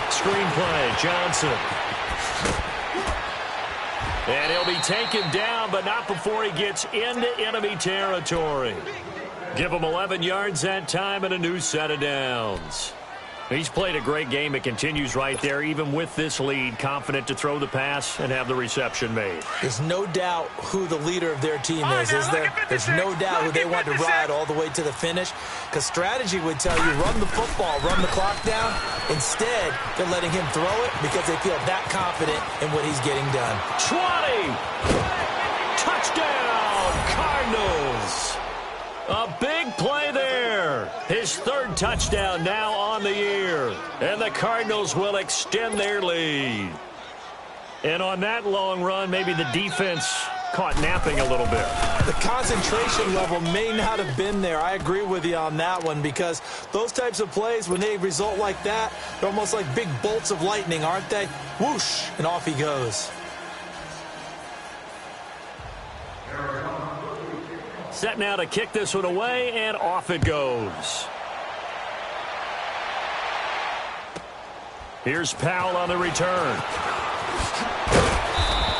Screenplay, Johnson. And he'll be taken down, but not before he gets into enemy territory. Give him 11 yards that time and a new set of downs. He's played a great game. It continues right there, even with this lead, confident to throw the pass and have the reception made. There's no doubt who the leader of their team is there? There's no doubt who they want to ride all the way to the finish. Because strategy would tell you, run the football, run the clock down. Instead, they're letting him throw it because they feel that confident in what he's getting done. 20! Touchdown, Cardinals! A big play there. His 3rd touchdown now on the year. And the Cardinals will extend their lead. And on that long run, maybe the defense caught napping a little bit. The concentration level may not have been there. I agree with you on that one because those types of plays, when they result like that, they're almost like big bolts of lightning, aren't they? Whoosh, and off he goes. Set now to kick this one away, and off it goes. Here's Powell on the return.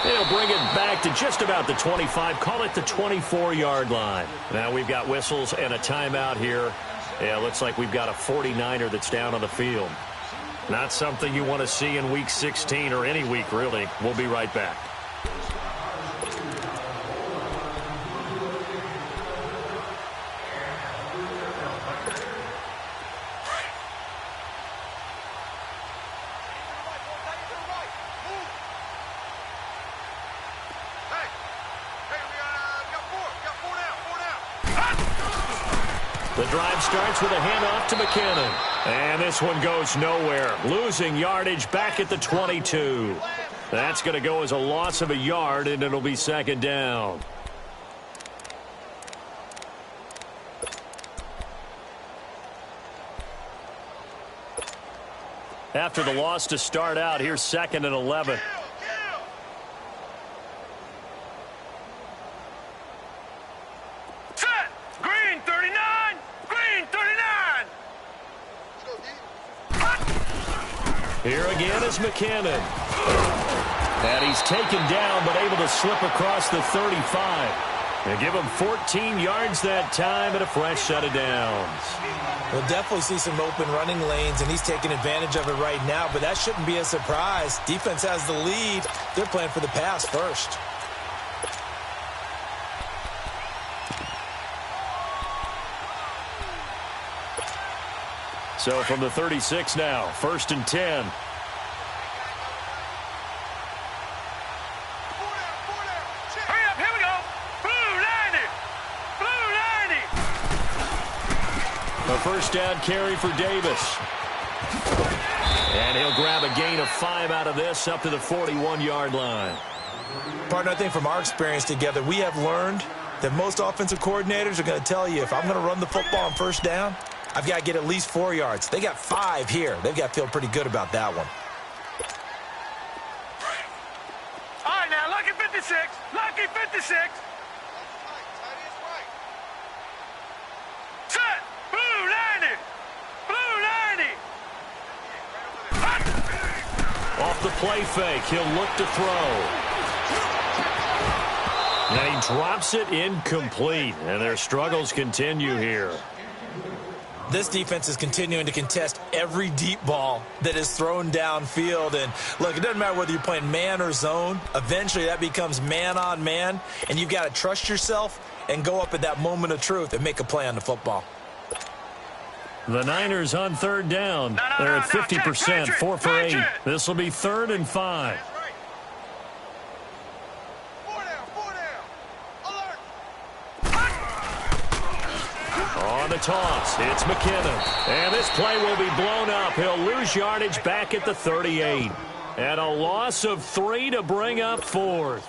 He'll bring it back to just about the 25, call it the 24-yard line. Now we've got whistles and a timeout here. Yeah, looks like we've got a 49er that's down on the field. Not something you want to see in Week 16 or any week, really. We'll be right back. The drive starts with a handoff to McKinnon. And this one goes nowhere. Losing yardage back at the 22. That's going to go as a loss of a yard, and it'll be second down. After the loss to start out, here's 2nd and 11. Here again is McKinnon. And he's taken down, but able to slip across the 35. They give him 14 yards that time and a fresh set of downs. We'll definitely see some open running lanes, and he's taking advantage of it right now, but that shouldn't be a surprise. Defense has the lead. They're playing for the pass first. So from the 36 now, 1st and 10. Hurry up, here we go. Blue 90. Blue 90. A first down carry for Davis. And he'll grab a gain of 5 out of this up to the 41-yard line. Partner, I think from our experience together, we have learned that most offensive coordinators are going to tell you, if I'm going to run the football on first down, I've got to get at least 4 yards. They got 5 here. They've got to feel pretty good about that one. All right, now, lucky 56. Lucky 56. Set. Blue 90. Blue 90. off the play fake. He'll look to throw. And he drops it incomplete. And their struggles continue here. This defense is continuing to contest every deep ball that is thrown downfield. And, look, it doesn't matter whether you're playing man or zone. Eventually, that becomes man-on-man. And you've got to trust yourself and go up at that moment of truth and make a play on the football. The Niners on third down. They're at 50%, 4 for 8. This will be 3rd and 5. On the toss, it's McKinnon. And this play will be blown up. He'll lose yardage back at the 38. And a loss of 3 to bring up 4th.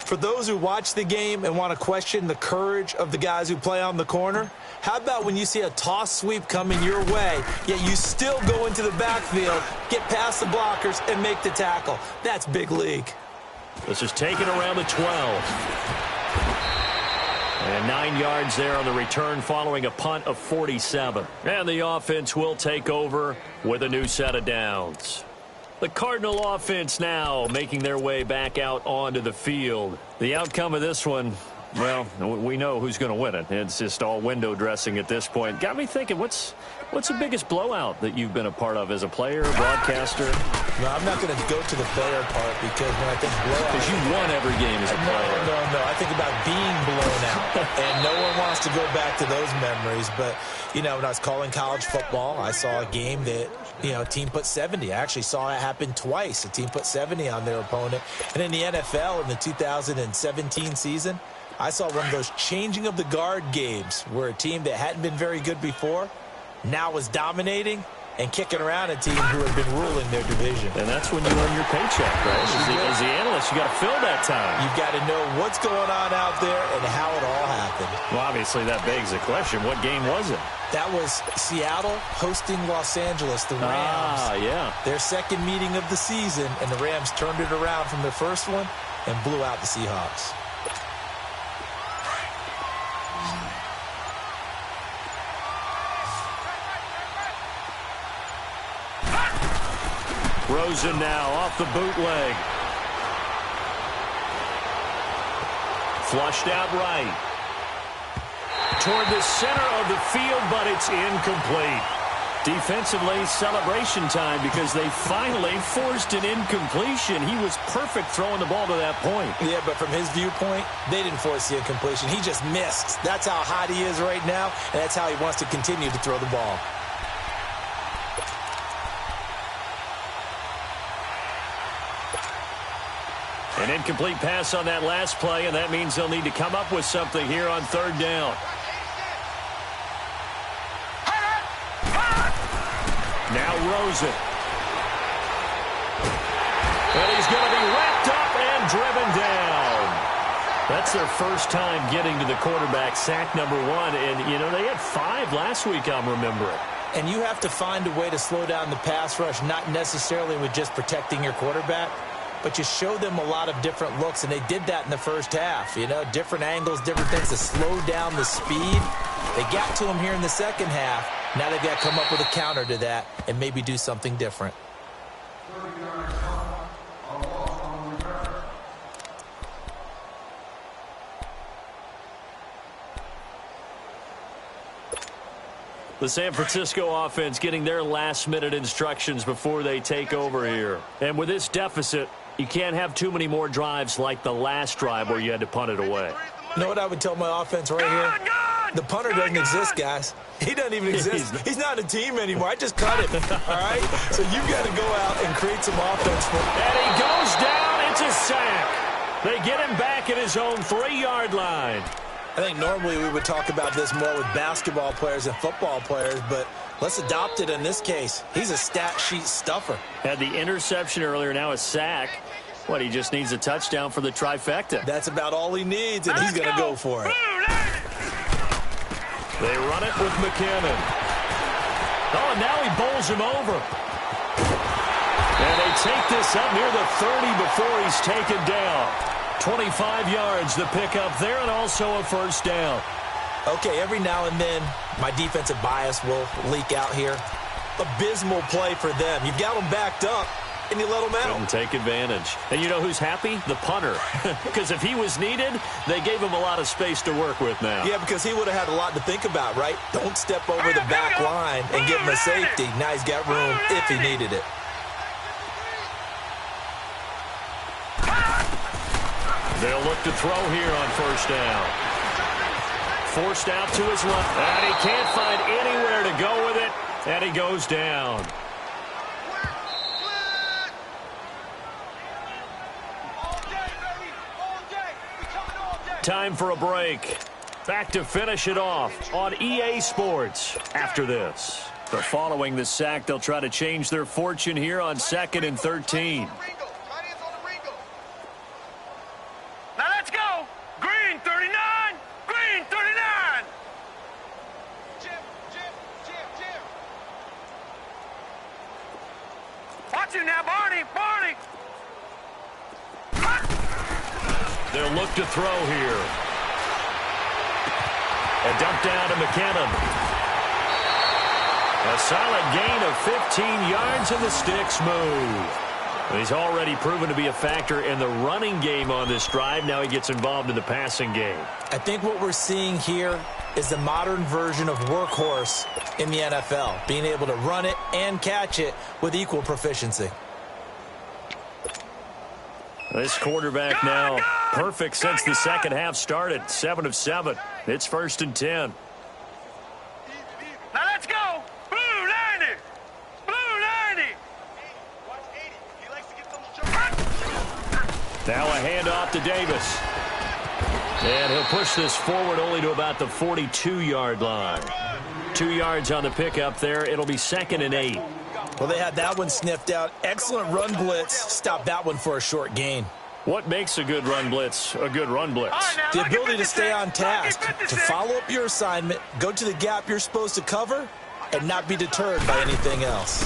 For those who watch the game and want to question the courage of the guys who play on the corner, how about when you see a toss sweep coming your way, yet you still go into the backfield, get past the blockers, and make the tackle? That's big league. This is taken around the 12. And 9 yards there on the return following a punt of 47. And the offense will take over with a new set of downs. The Cardinal offense now making their way back out onto the field. The outcome of this one, well, we know who's going to win it. It's just all window dressing at this point. Got me thinking, what's the biggest blowout that you've been a part of as a player, broadcaster? No, I'm not going to go to the player part because when I think blowout... Because you won every game as a player. No. I think about being blown out. And no one wants to go back to those memories. But, you know, when I was calling college football, I saw a game that, you know, a team put 70. I actually saw it happen twice. A team put 70 on their opponent. And in the NFL in the 2017 season, I saw one of those changing of the guard games where a team that hadn't been very good before now was dominating and kicking around a team who had been ruling their division. And that's when you earn your paycheck, right? As the analyst, you got to fill that time. You've got to know what's going on out there and how it all happened. Well, obviously, that begs the question, what game was it? That was Seattle hosting Los Angeles, the Rams. Yeah. Their second meeting of the season, and the Rams turned it around from their first one and blew out the Seahawks. Rosen now off the bootleg. Flushed out right. Toward the center of the field, but it's incomplete. Defensively, celebration time because they finally forced an incompletion. He was perfect throwing the ball to that point. Yeah, but from his viewpoint, they didn't force the incompletion. He just missed. That's how hot he is right now, and that's how he wants to continue to throw the ball. An incomplete pass on that last play, and that means they'll need to come up with something here on third down. Now Rosen. And he's going to be wrapped up and driven down. That's their first time getting to the quarterback, sack number 1. And, you know, they had 5 last week, I'm remembering. And you have to find a way to slow down the pass rush, not necessarily with just protecting your quarterback, but you show them a lot of different looks, and they did that in the first half. You know, different angles, different things to slow down the speed. They got to him here in the second half. Now they've got to come up with a counter to that and maybe do something different. The San Francisco offense getting their last-minute instructions before they take over here. And with this deficit, you can't have too many more drives like the last drive where you had to punt it away. You know what I would tell my offense right here? The punter doesn't exist, guys. He doesn't even exist. He's not a team anymore. I just cut him, all right? So you've got to go out and create some offense for him. And he goes down. It's a sack. They get him back at his own 3-yard line. I think normally we would talk about this more with basketball players and football players, but let's adopt it in this case. He's a stat sheet stuffer. Had the interception earlier, now a sack. What, he just needs a touchdown for the trifecta. That's about all he needs, and he's going to go for it. They run it with McKinnon. Oh, and now he bowls him over. And they take this up near the 30 before he's taken down. 25 yards the pickup there, and also a first down. Okay, every now and then my defensive bias will leak out here. Abysmal play for them. You've got them backed up. and you let them out. Couldn't take advantage. And you know who's happy? The punter. Because if he was needed, they gave him a lot of space to work with now. Yeah, because he would have had a lot to think about, right? Don't step over the back line and give him a safety. Now he's got room if he needed it. They'll look to throw here on first down. Forced out to his left. And he can't find anywhere to go with it. And he goes down. Time for a break. Back to finish it off on EA Sports after this. But following the sack, they'll try to change their fortune here on 2nd and 13. Now let's go. Green 39. Green 39. Jim. Watch him now, Barney. They'll look to throw here. A dump down to McKinnon. A solid gain of 15 yards and the sticks move. He's already proven to be a factor in the running game on this drive. Now he gets involved in the passing game. I think what we're seeing here is the modern version of workhorse in the NFL, being able to run it and catch it with equal proficiency. This quarterback now perfect since the second half started. 7 of 7. It's 1st and 10. Now let's go. Blue 90. Blue 90. He likes to get those. Now a handoff to Davis. And he'll push this forward only to about the 42-yard line. 2 yards on the pickup there. It'll be 2nd and 8. Well, they had that one sniffed out. Excellent run blitz. Stopped that one for a short gain. What makes a good run blitz a good run blitz? The ability to stay on task, to follow up your assignment, go to the gap you're supposed to cover, and not be deterred by anything else.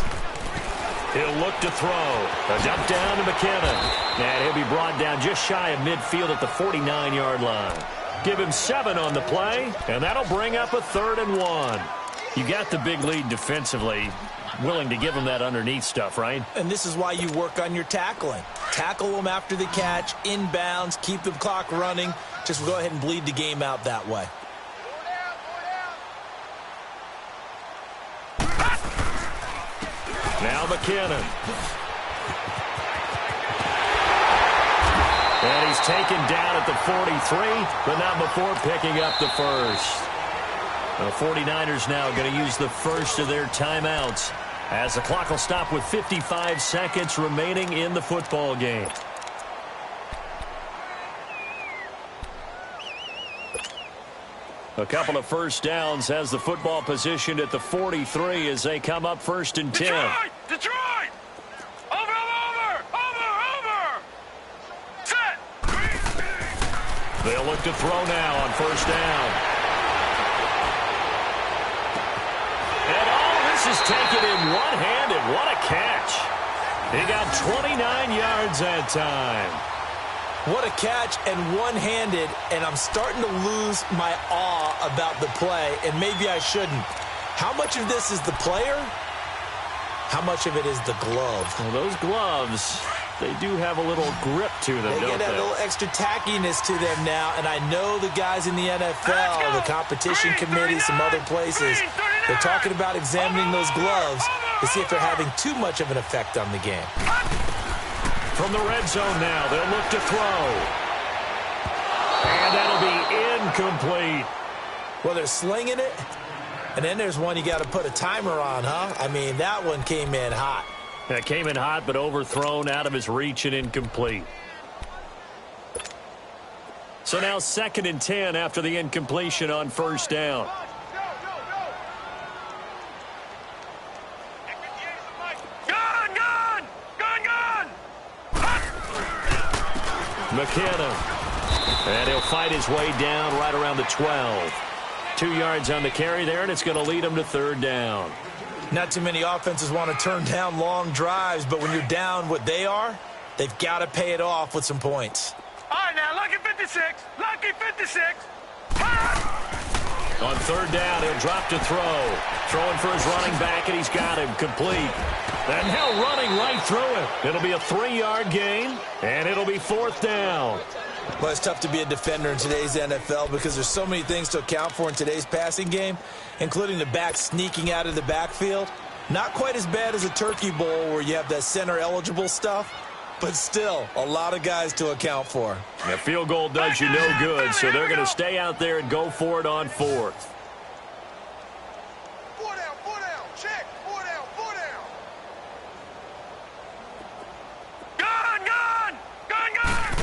He'll look to throw. A dump down to McKinnon. And he'll be brought down just shy of midfield at the 49-yard line. Give him 7 on the play, and that'll bring up a 3rd and 1. You got the big lead defensively. Willing to give him that underneath stuff, right? And this is why you work on your tackling. Tackle them after the catch, inbounds, keep the clock running. Just go ahead and bleed the game out that way. Now McKinnon. And he's taken down at the 43, but not before picking up the first. The 49ers now going to use the first of their timeouts as the clock will stop with 55 seconds remaining in the football game. A couple of first downs has the football positioned at the 43 as they come up 1st and 10. Detroit! Over! Set! They'll look to throw now on 1st down. And all this is taken in one-handed. What a catch. He got 29 yards that time. What a catch and one-handed, and I'm starting to lose my awe about the play, and maybe I shouldn't. How much of this is the player? How much of it is the glove? Well, those gloves, they do have a little grip to them, They don't get a they? little extra tackiness to them now, and I know the guys in the NFL, the competition committee, some other places, they're talking about examining those gloves to see if they're having too much of an effect on the game. From the red zone now, they'll look to throw. And that'll be incomplete. Well, they're slinging it, and then there's one you got to put a timer on, huh? I mean, that one came in hot. That came in hot, but overthrown, out of his reach and incomplete. So now 2nd and 10 after the incompletion on 1st down. McKinnon. And he'll fight his way down right around the 12. 2 yards on the carry there, and it's going to lead him to 3rd down. Not too many offenses want to turn down long drives, but when you're down what they are, they've got to pay it off with some points. All right, now, lucky 56. Lucky 56. On third down, he'll drop to throw. Throwing for his running back, and he's got him complete. And now running right through it. It'll be a 3-yard gain, and it'll be fourth down. Well, it's tough to be a defender in today's NFL because there's so many things to account for in today's passing game, including the back sneaking out of the backfield. Not quite as bad as a turkey bowl where you have that center-eligible stuff, but still a lot of guys to account for. A field goal does you no good, so they're going to stay out there and go for it on fourth. 4 down, 4 down, check, 4 down, 4 down. Gun, gun, gun, gun.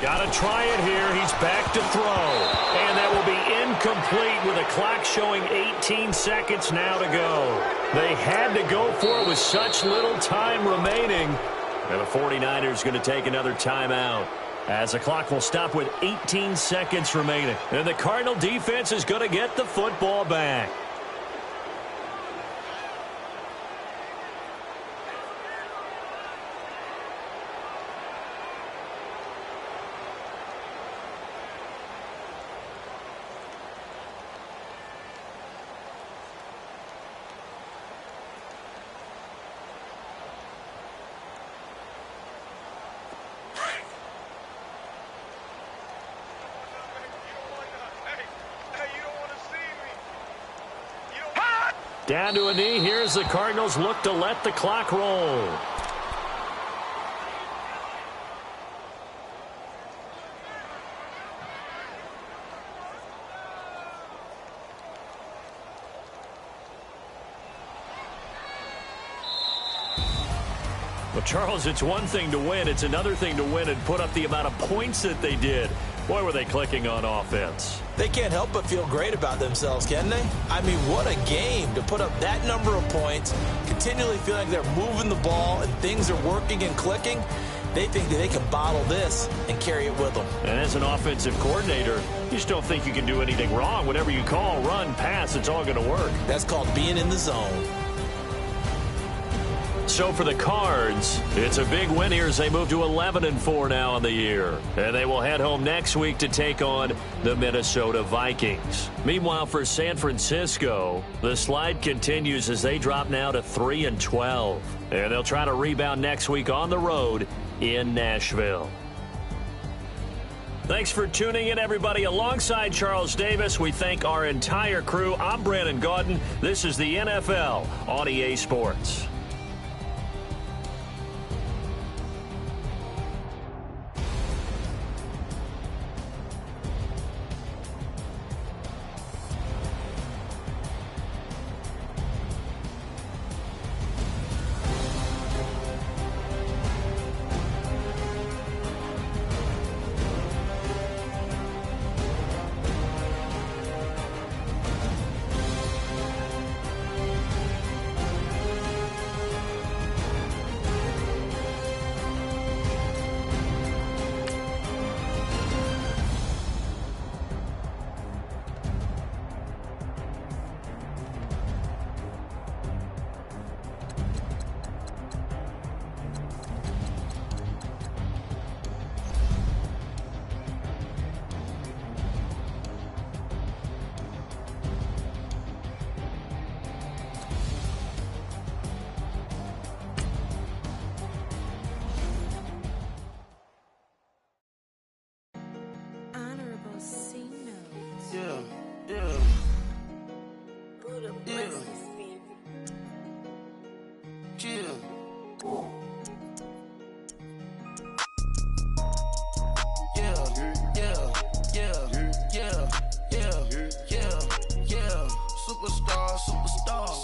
Got to try it here. He's back to throw. And that will be incomplete with a clock showing 18 seconds now to go. They had to go for it with such little time remaining. And the 49ers going to take another timeout as the clock will stop with 18 seconds remaining. And the Cardinal defense is going to get the football back. Down to a knee. Here's the Cardinals look to let the clock roll. Well, Charles, it's one thing to win. It's another thing to win and put up the amount of points that they did. Boy, were they clicking on offense. They can't help but feel great about themselves, can they? I mean, what a game to put up that number of points, continually feeling like they're moving the ball and things are working and clicking. They think that they can bottle this and carry it with them. And as an offensive coordinator, you just don't think you can do anything wrong. Whatever you call, run, pass, it's all going to work. That's called being in the zone. So for the Cards, it's a big win here as they move to 11-4 now on the year. And they will head home next week to take on the Minnesota Vikings. Meanwhile, for San Francisco, the slide continues as they drop now to 3-12. And they'll try to rebound next week on the road in Nashville. Thanks for tuning in, everybody. Alongside Charles Davis, we thank our entire crew. I'm Brandon Gaudin. This is the NFL on EA Sports.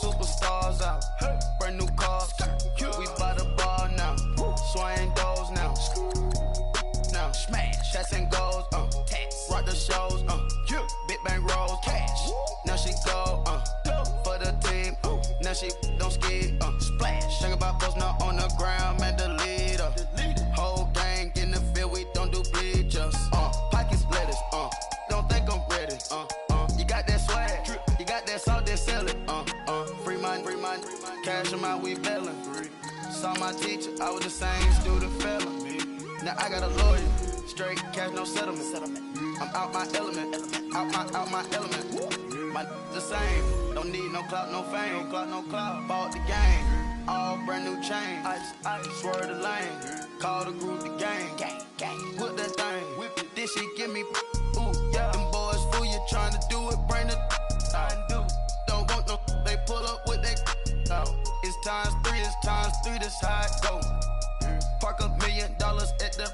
Superstars out. Brand new cars. We buy the ball now. Swing doors now. Now smash. Shots and goals. Rock the shows. Big bang rolls. Cash. Now she go. For the team. Now she don't ski. Splash. Think about post now on the ground. Man, the leader. Whole gang in the field. We don't do bleachers. Pocket splitters. Don't think I'm ready. You got that swag. You got that salt, then sell it. Free mind. Cash them out, we bellin'. Saw my teacher, I was the same student fella. Now I got a lawyer, Straight cash, no settlement. I'm out my element. Out my element. My the same. Don't need no clout, no fame. No clout. Bought the game. All brand new chain. Ice. Swerve the lane. Call the group the gang. Whip that thing. Whip it. This shit give me. Ooh, yeah. Them boys fool you trying to do it. Bring the. Don't want no. They pull up with that. It's times 3. This how it go. Park $1 million at the.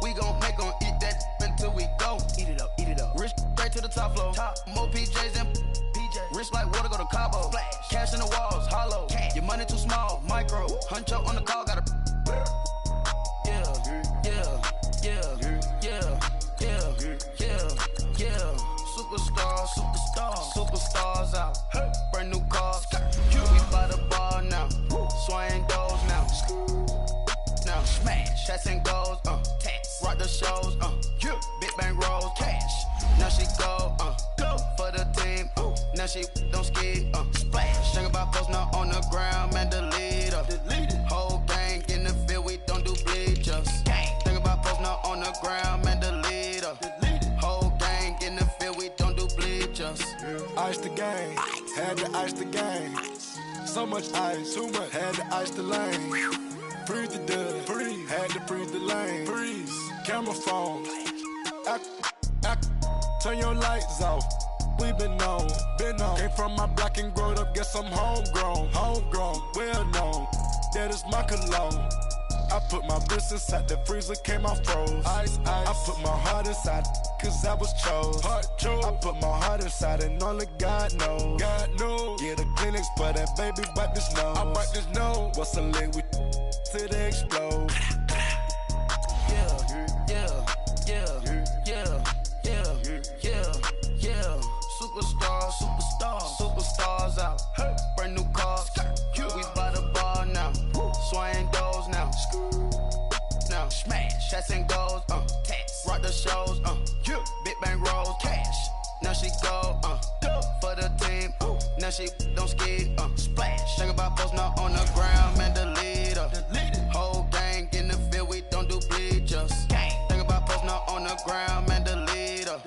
We gon' make 'em eat that until we go. Eat it up. Rich straight to the top floor. More PJs and PJs. Rich like water, go to Cabo. Flash. Cash in the walls, hollow. Cash. Your money too small, micro. Huncho on the call, gotta. Yeah. Superstars out. Brand new cars. We by the bar now. Swaying doors now. Now smash. Shots and goals. Tax. Rock the shows. Big bang rolls. Cash. Now she go. For the team. Now she don't ski. Splash. Think about post now on the ground. Man, delete her. Whole gang in the field. We don't do bleachers. Think about post now on the ground. Man, delete her. Whole gang in the field. We don't do bleachers. Ice the game. Had to ice the game. So much ice. Too much. Had to ice the lane. Freeze the dud. Freeze. Had to freeze the lane. Freeze. Camera phone. Turn your lights off. We been on. Came from my block and growed up. Guess I'm homegrown. Well known. That is my cologne. I put my wrist inside the freezer, came out froze. Ice. I put my heart inside, cause I was chose. I put my heart inside and only God knows. Yeah, the clinics, but that baby wipe this nose. I wipe this nose. What's a lick with till they explode? Superstars out. Brand new cars. We by the bar now. Swaying doors now. Now smash. Shots and goals. Tax. Rock the shows. Big bang rolls. Cash. Now she go. For the team. Now she don't ski. Splash. Think about post now on the ground. Man, delete her. Whole gang in the field. We don't do bleachers. Think about post now on the ground. Man, delete her.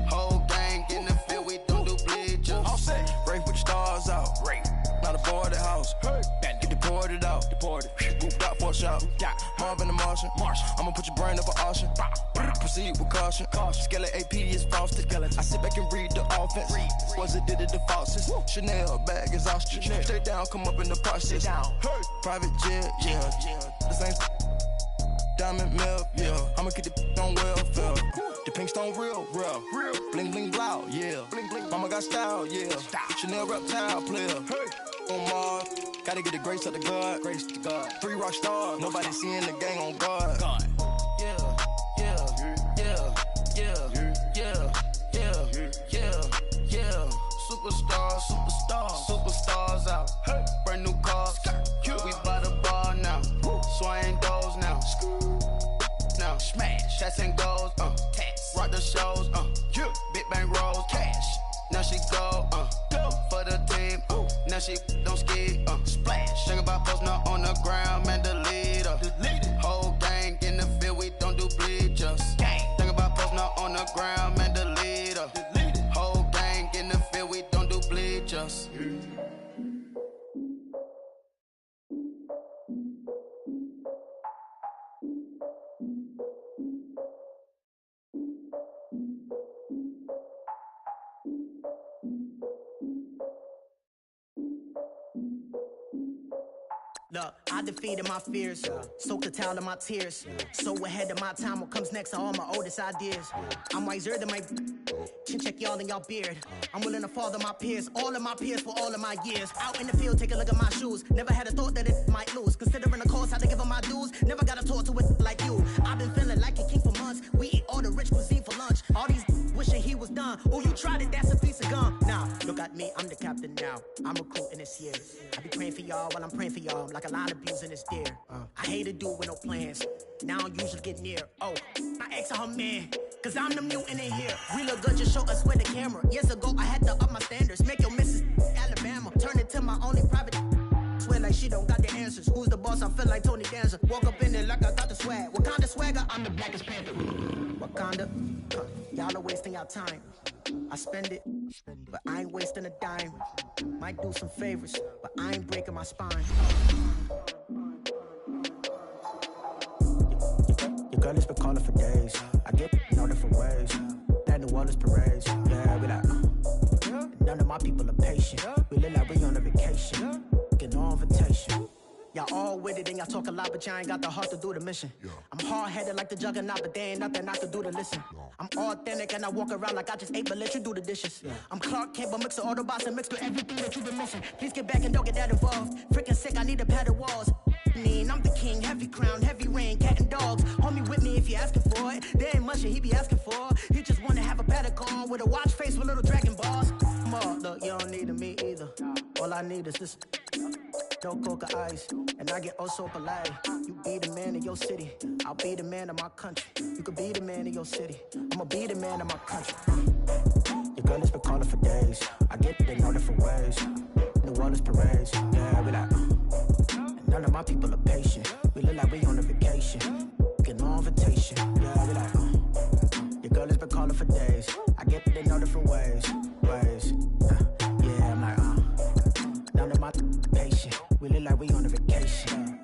Whole gang in the field. We don't do bleachers. All set. Break with the stars out. Not a boarded house. Get deported out. Moved out for a shot. Marvin the Martian. I'ma put your brain up for auction. Proceed with caution. Skeleton AP is frosted. I sit back and read the offense. Was it did it the faucets? Chanel bag is ostrich. Stay down, come up in the process. Private jet, yeah. The same diamond milk, yeah. I'ma keep the on welfare. The pink stone real. Bling bling blow, yeah. Mama got style, yeah. Chanel reptile player. On Mars, gotta get the grace of the God. 3 rock stars, nobody seeing the gang on guard. Superstars out. Brand new cars. We by the bar now. Swaying doors now. Now smash. Shots and goals. Tax. Rock the shows. Big bang rolls. Cash. Now she go. For the team. Now she don't ski. Splash. Think about post now on the ground. Man, delete her. Whole gang in the field. We don't do bleachers. Think about post now on the ground. Man, delete her. Whole gang in the field. We don't do bleachers. Look, I defeated my fears, soaked the towel in my tears. So ahead of my time, what comes next are all my oldest ideas. I'm wiser than my chin check y'all in y'all beard. I'm willing to father my peers, all of my peers for all of my years. Out in the field, take a look at my shoes. Never had a thought that it might lose. Considering the cost, had to give them my dues. Never got to talk to it like you. I've been feeling like a king for months. We eat all the rich cuisine for lunch. All these wishing he was done. Oh, you tried it, that's a piece of gum. Now, look at me, I'm the captain now. I'm recruiting this year. I be praying for y'all while I'm praying for y'all. Like a line abusing this deer. I hate to do with no plans. Now I don't usually get near. Oh, my ex her man. Cause I'm the mutant in here. We look good, just show us with the camera. Years ago, I had to up my standards. Make your Mrs. Alabama. Turn it to my only private. Swear like she don't got the answers. Who's the boss? I feel like Tony Danza. Walk up in there like I got the swag. What kind Wakanda swagger, I'm the blackest panther. Wakanda, y'all are wasting your time. I spend it, but I ain't wasting a dime. Might do some favors, but I ain't breaking my spine. Your girl has been calling for days. I get in all different ways. That New Orleans parades, yeah, we like. None of my people are patient. We look like we on a vacation. Get no invitation. Y'all all with it and y'all talk a lot, but y'all ain't got the heart to do the mission. I'm hard-headed like the juggernaut, but there ain't nothing I can do to listen. I'm authentic and I walk around like I just ate, but let you do the dishes. I'm Clark Kent, but mix the Autobots and mixed with everything that you've been missing. Please get back and don't get that involved. Freaking sick, I need to pad the walls. I'm the king, heavy crown, heavy rain, cat and dogs. Homie with me if you're asking for it. There ain't much that he be asking for. He just wanna have a paddock on with a watch face with little dragon balls. Look, you don't need me either. All I need is this. No coca ice, and I get oh so polite. You be the man of your city, I'll be the man of my country. You could be the man of your city, I'ma be the man of my country. Your girl has been calling for days. I get it in all different ways. New Orleans parades, yeah, we like. None of my people are patient. We look like we on a vacation. Get no invitation, yeah, we like. Your girl has been calling for days. I get it in all different ways. Yeah, I'm like, none of my patient. We look like we on a vacation.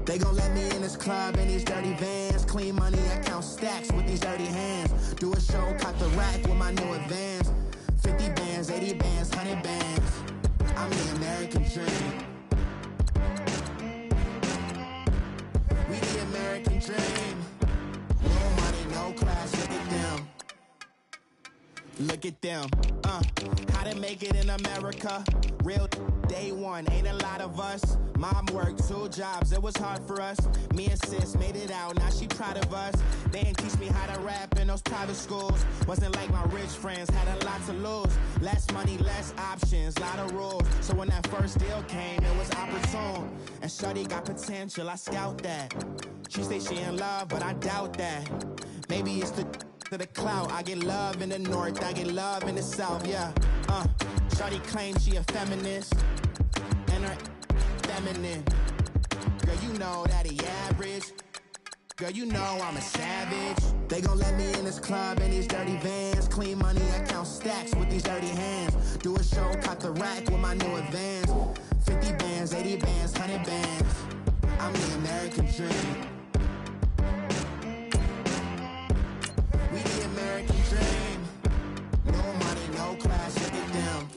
They gon' let me in this club in these dirty vans. Clean money, I count stacks with these dirty hands. Do a show, caught the rack with my new advance. 50 bands, 80 bands, 100 bands. I'm the American dream. We the American dream. No money, no class, look at them. Look at them, how to make it in America. Real day one, ain't a lot of us. Mom worked 2 jobs, it was hard for us. Me and sis made it out, now she proud of us. They didn't teach me how to rap in those private schools. Wasn't like my rich friends, had a lot to lose. Less money, less options, lot of rules. So when that first deal came, it was opportune. And shorty got potential, I scout that. She say she in love, but I doubt that. Maybe it's the clout. I get love in the north, I get love in the south, yeah. Shorty claims she a feminist, and her feminine. Girl, you know that he average. Girl, you know I'm a savage. They gon' let me in this club in these dirty vans. Clean money, I count stacks with these dirty hands. Do a show, caught the rack with my new advance. 50 bands, 80 bands, 100 bands. I'm the American dream. We the American dream. No money, no class, look at them.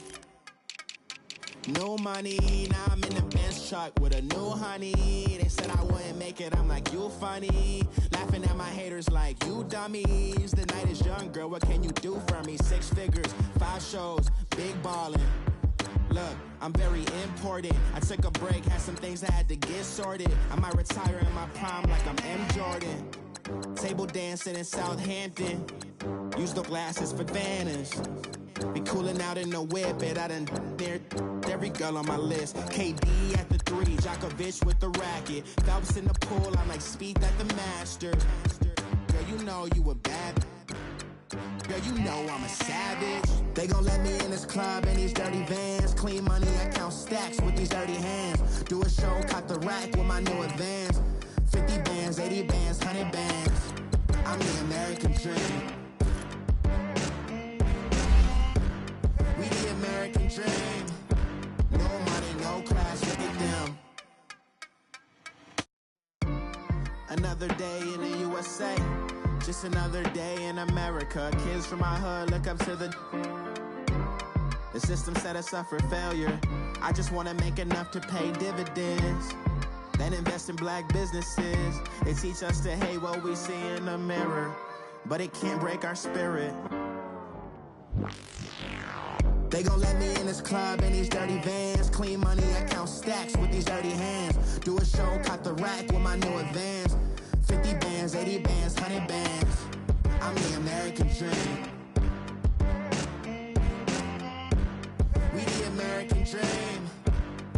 No money, now I'm in the Benz truck with a new honey. They said I wouldn't make it, I'm like, you funny. Laughing at my haters like, you dummies. The night is young, girl, what can you do for me? 6 figures, 5 shows, big ballin'. Look, I'm very important. I took a break, had some things I had to get sorted. I might retire in my prime like I'm M. Jordan. Table dancing in Southampton. Use the glasses for Vannas. Be cooling out in the whip, and I done dared every girl on my list. KD at the 3, Djokovic with the racket. Phelps in the pool, I'm like Speed at the Masters. Girl, you know you a bad. Girl, you know I'm a savage. They gon' let me in this club in these dirty vans. Clean money, I count stacks with these dirty hands. Do a show, caught the rack with my new advance. 50 bands, 80 bands, 100 bands. I'm the American dream. We the American dream. No money, no class, look at them. Another day in the USA. Just another day in America. Kids from my hood look up to the system set us up for failure. I just want to make enough to pay dividends. Then invest in black businesses. They teach us to hate what we see in the mirror. but it can't break our spirit. They gon' let me in this club in these dirty vans. Clean money, I count stacks with these dirty hands. Do a show, caught the rack with my new advance. 50 bands, 80 bands, 100 bands. I'm the American dream. We the American dream.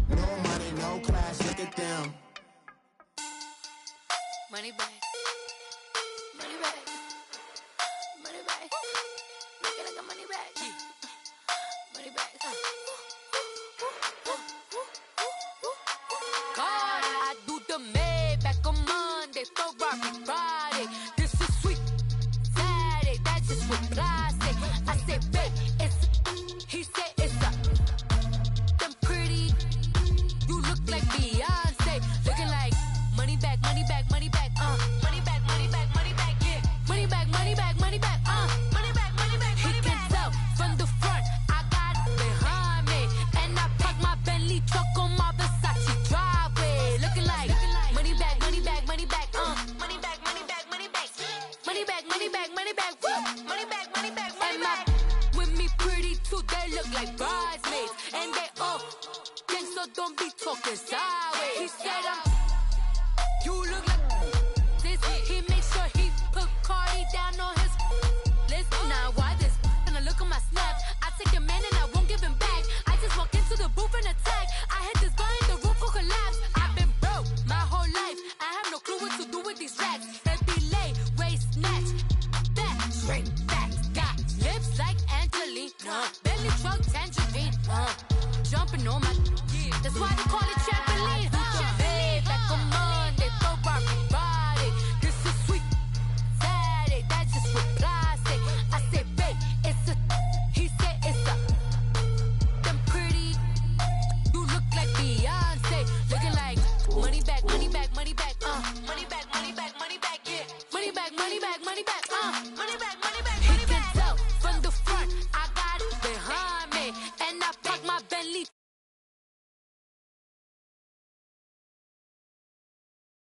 No money, no class, look at them. Money back. Money back. Money back. Look at money back. Money back. God, I do the Maybach on Monday, Ferrari Friday. This is sweet Saturday, that's just what plastic. I say, babe, it's, he said it's a, them pretty, you look like Beyonce, looking like money back, money back, money back, money back, money back, money back, yeah, money back, money back, money back, money back, money back, he can tell from the front, I got it behind me, and I park my Bentley truck on my Versace driveway, looking like money back, money back, money back, money back, money back, money back, money back, money back, money back, money back, money back, money back, with me pretty too, they look like bridesmaids, and they all gang, so don't be talking sideways. He said you look like this. He make sure he put Cardi down on his list. Now why this? And I look at my snap. I take a man and I won't give him back. I just walk into the booth and attack. I hit this guy in the roof will collapse. I've been broke my whole life. I have no clue what to do with these racks. Heavy lay, waist snatch, back, straight back. Got lips like Angelina, belly truck tangerine. Jumping on my, that's why they call it trampoline. Back on Monday, Ferrari Friday. This is sweet Saturday, that's just with plastic. I say, babe, it's a, he said it's a, them pretty, you look like Beyonce, looking like money back, money back, money back, money back, money back, money back, yeah, money back, money back, money back, money back.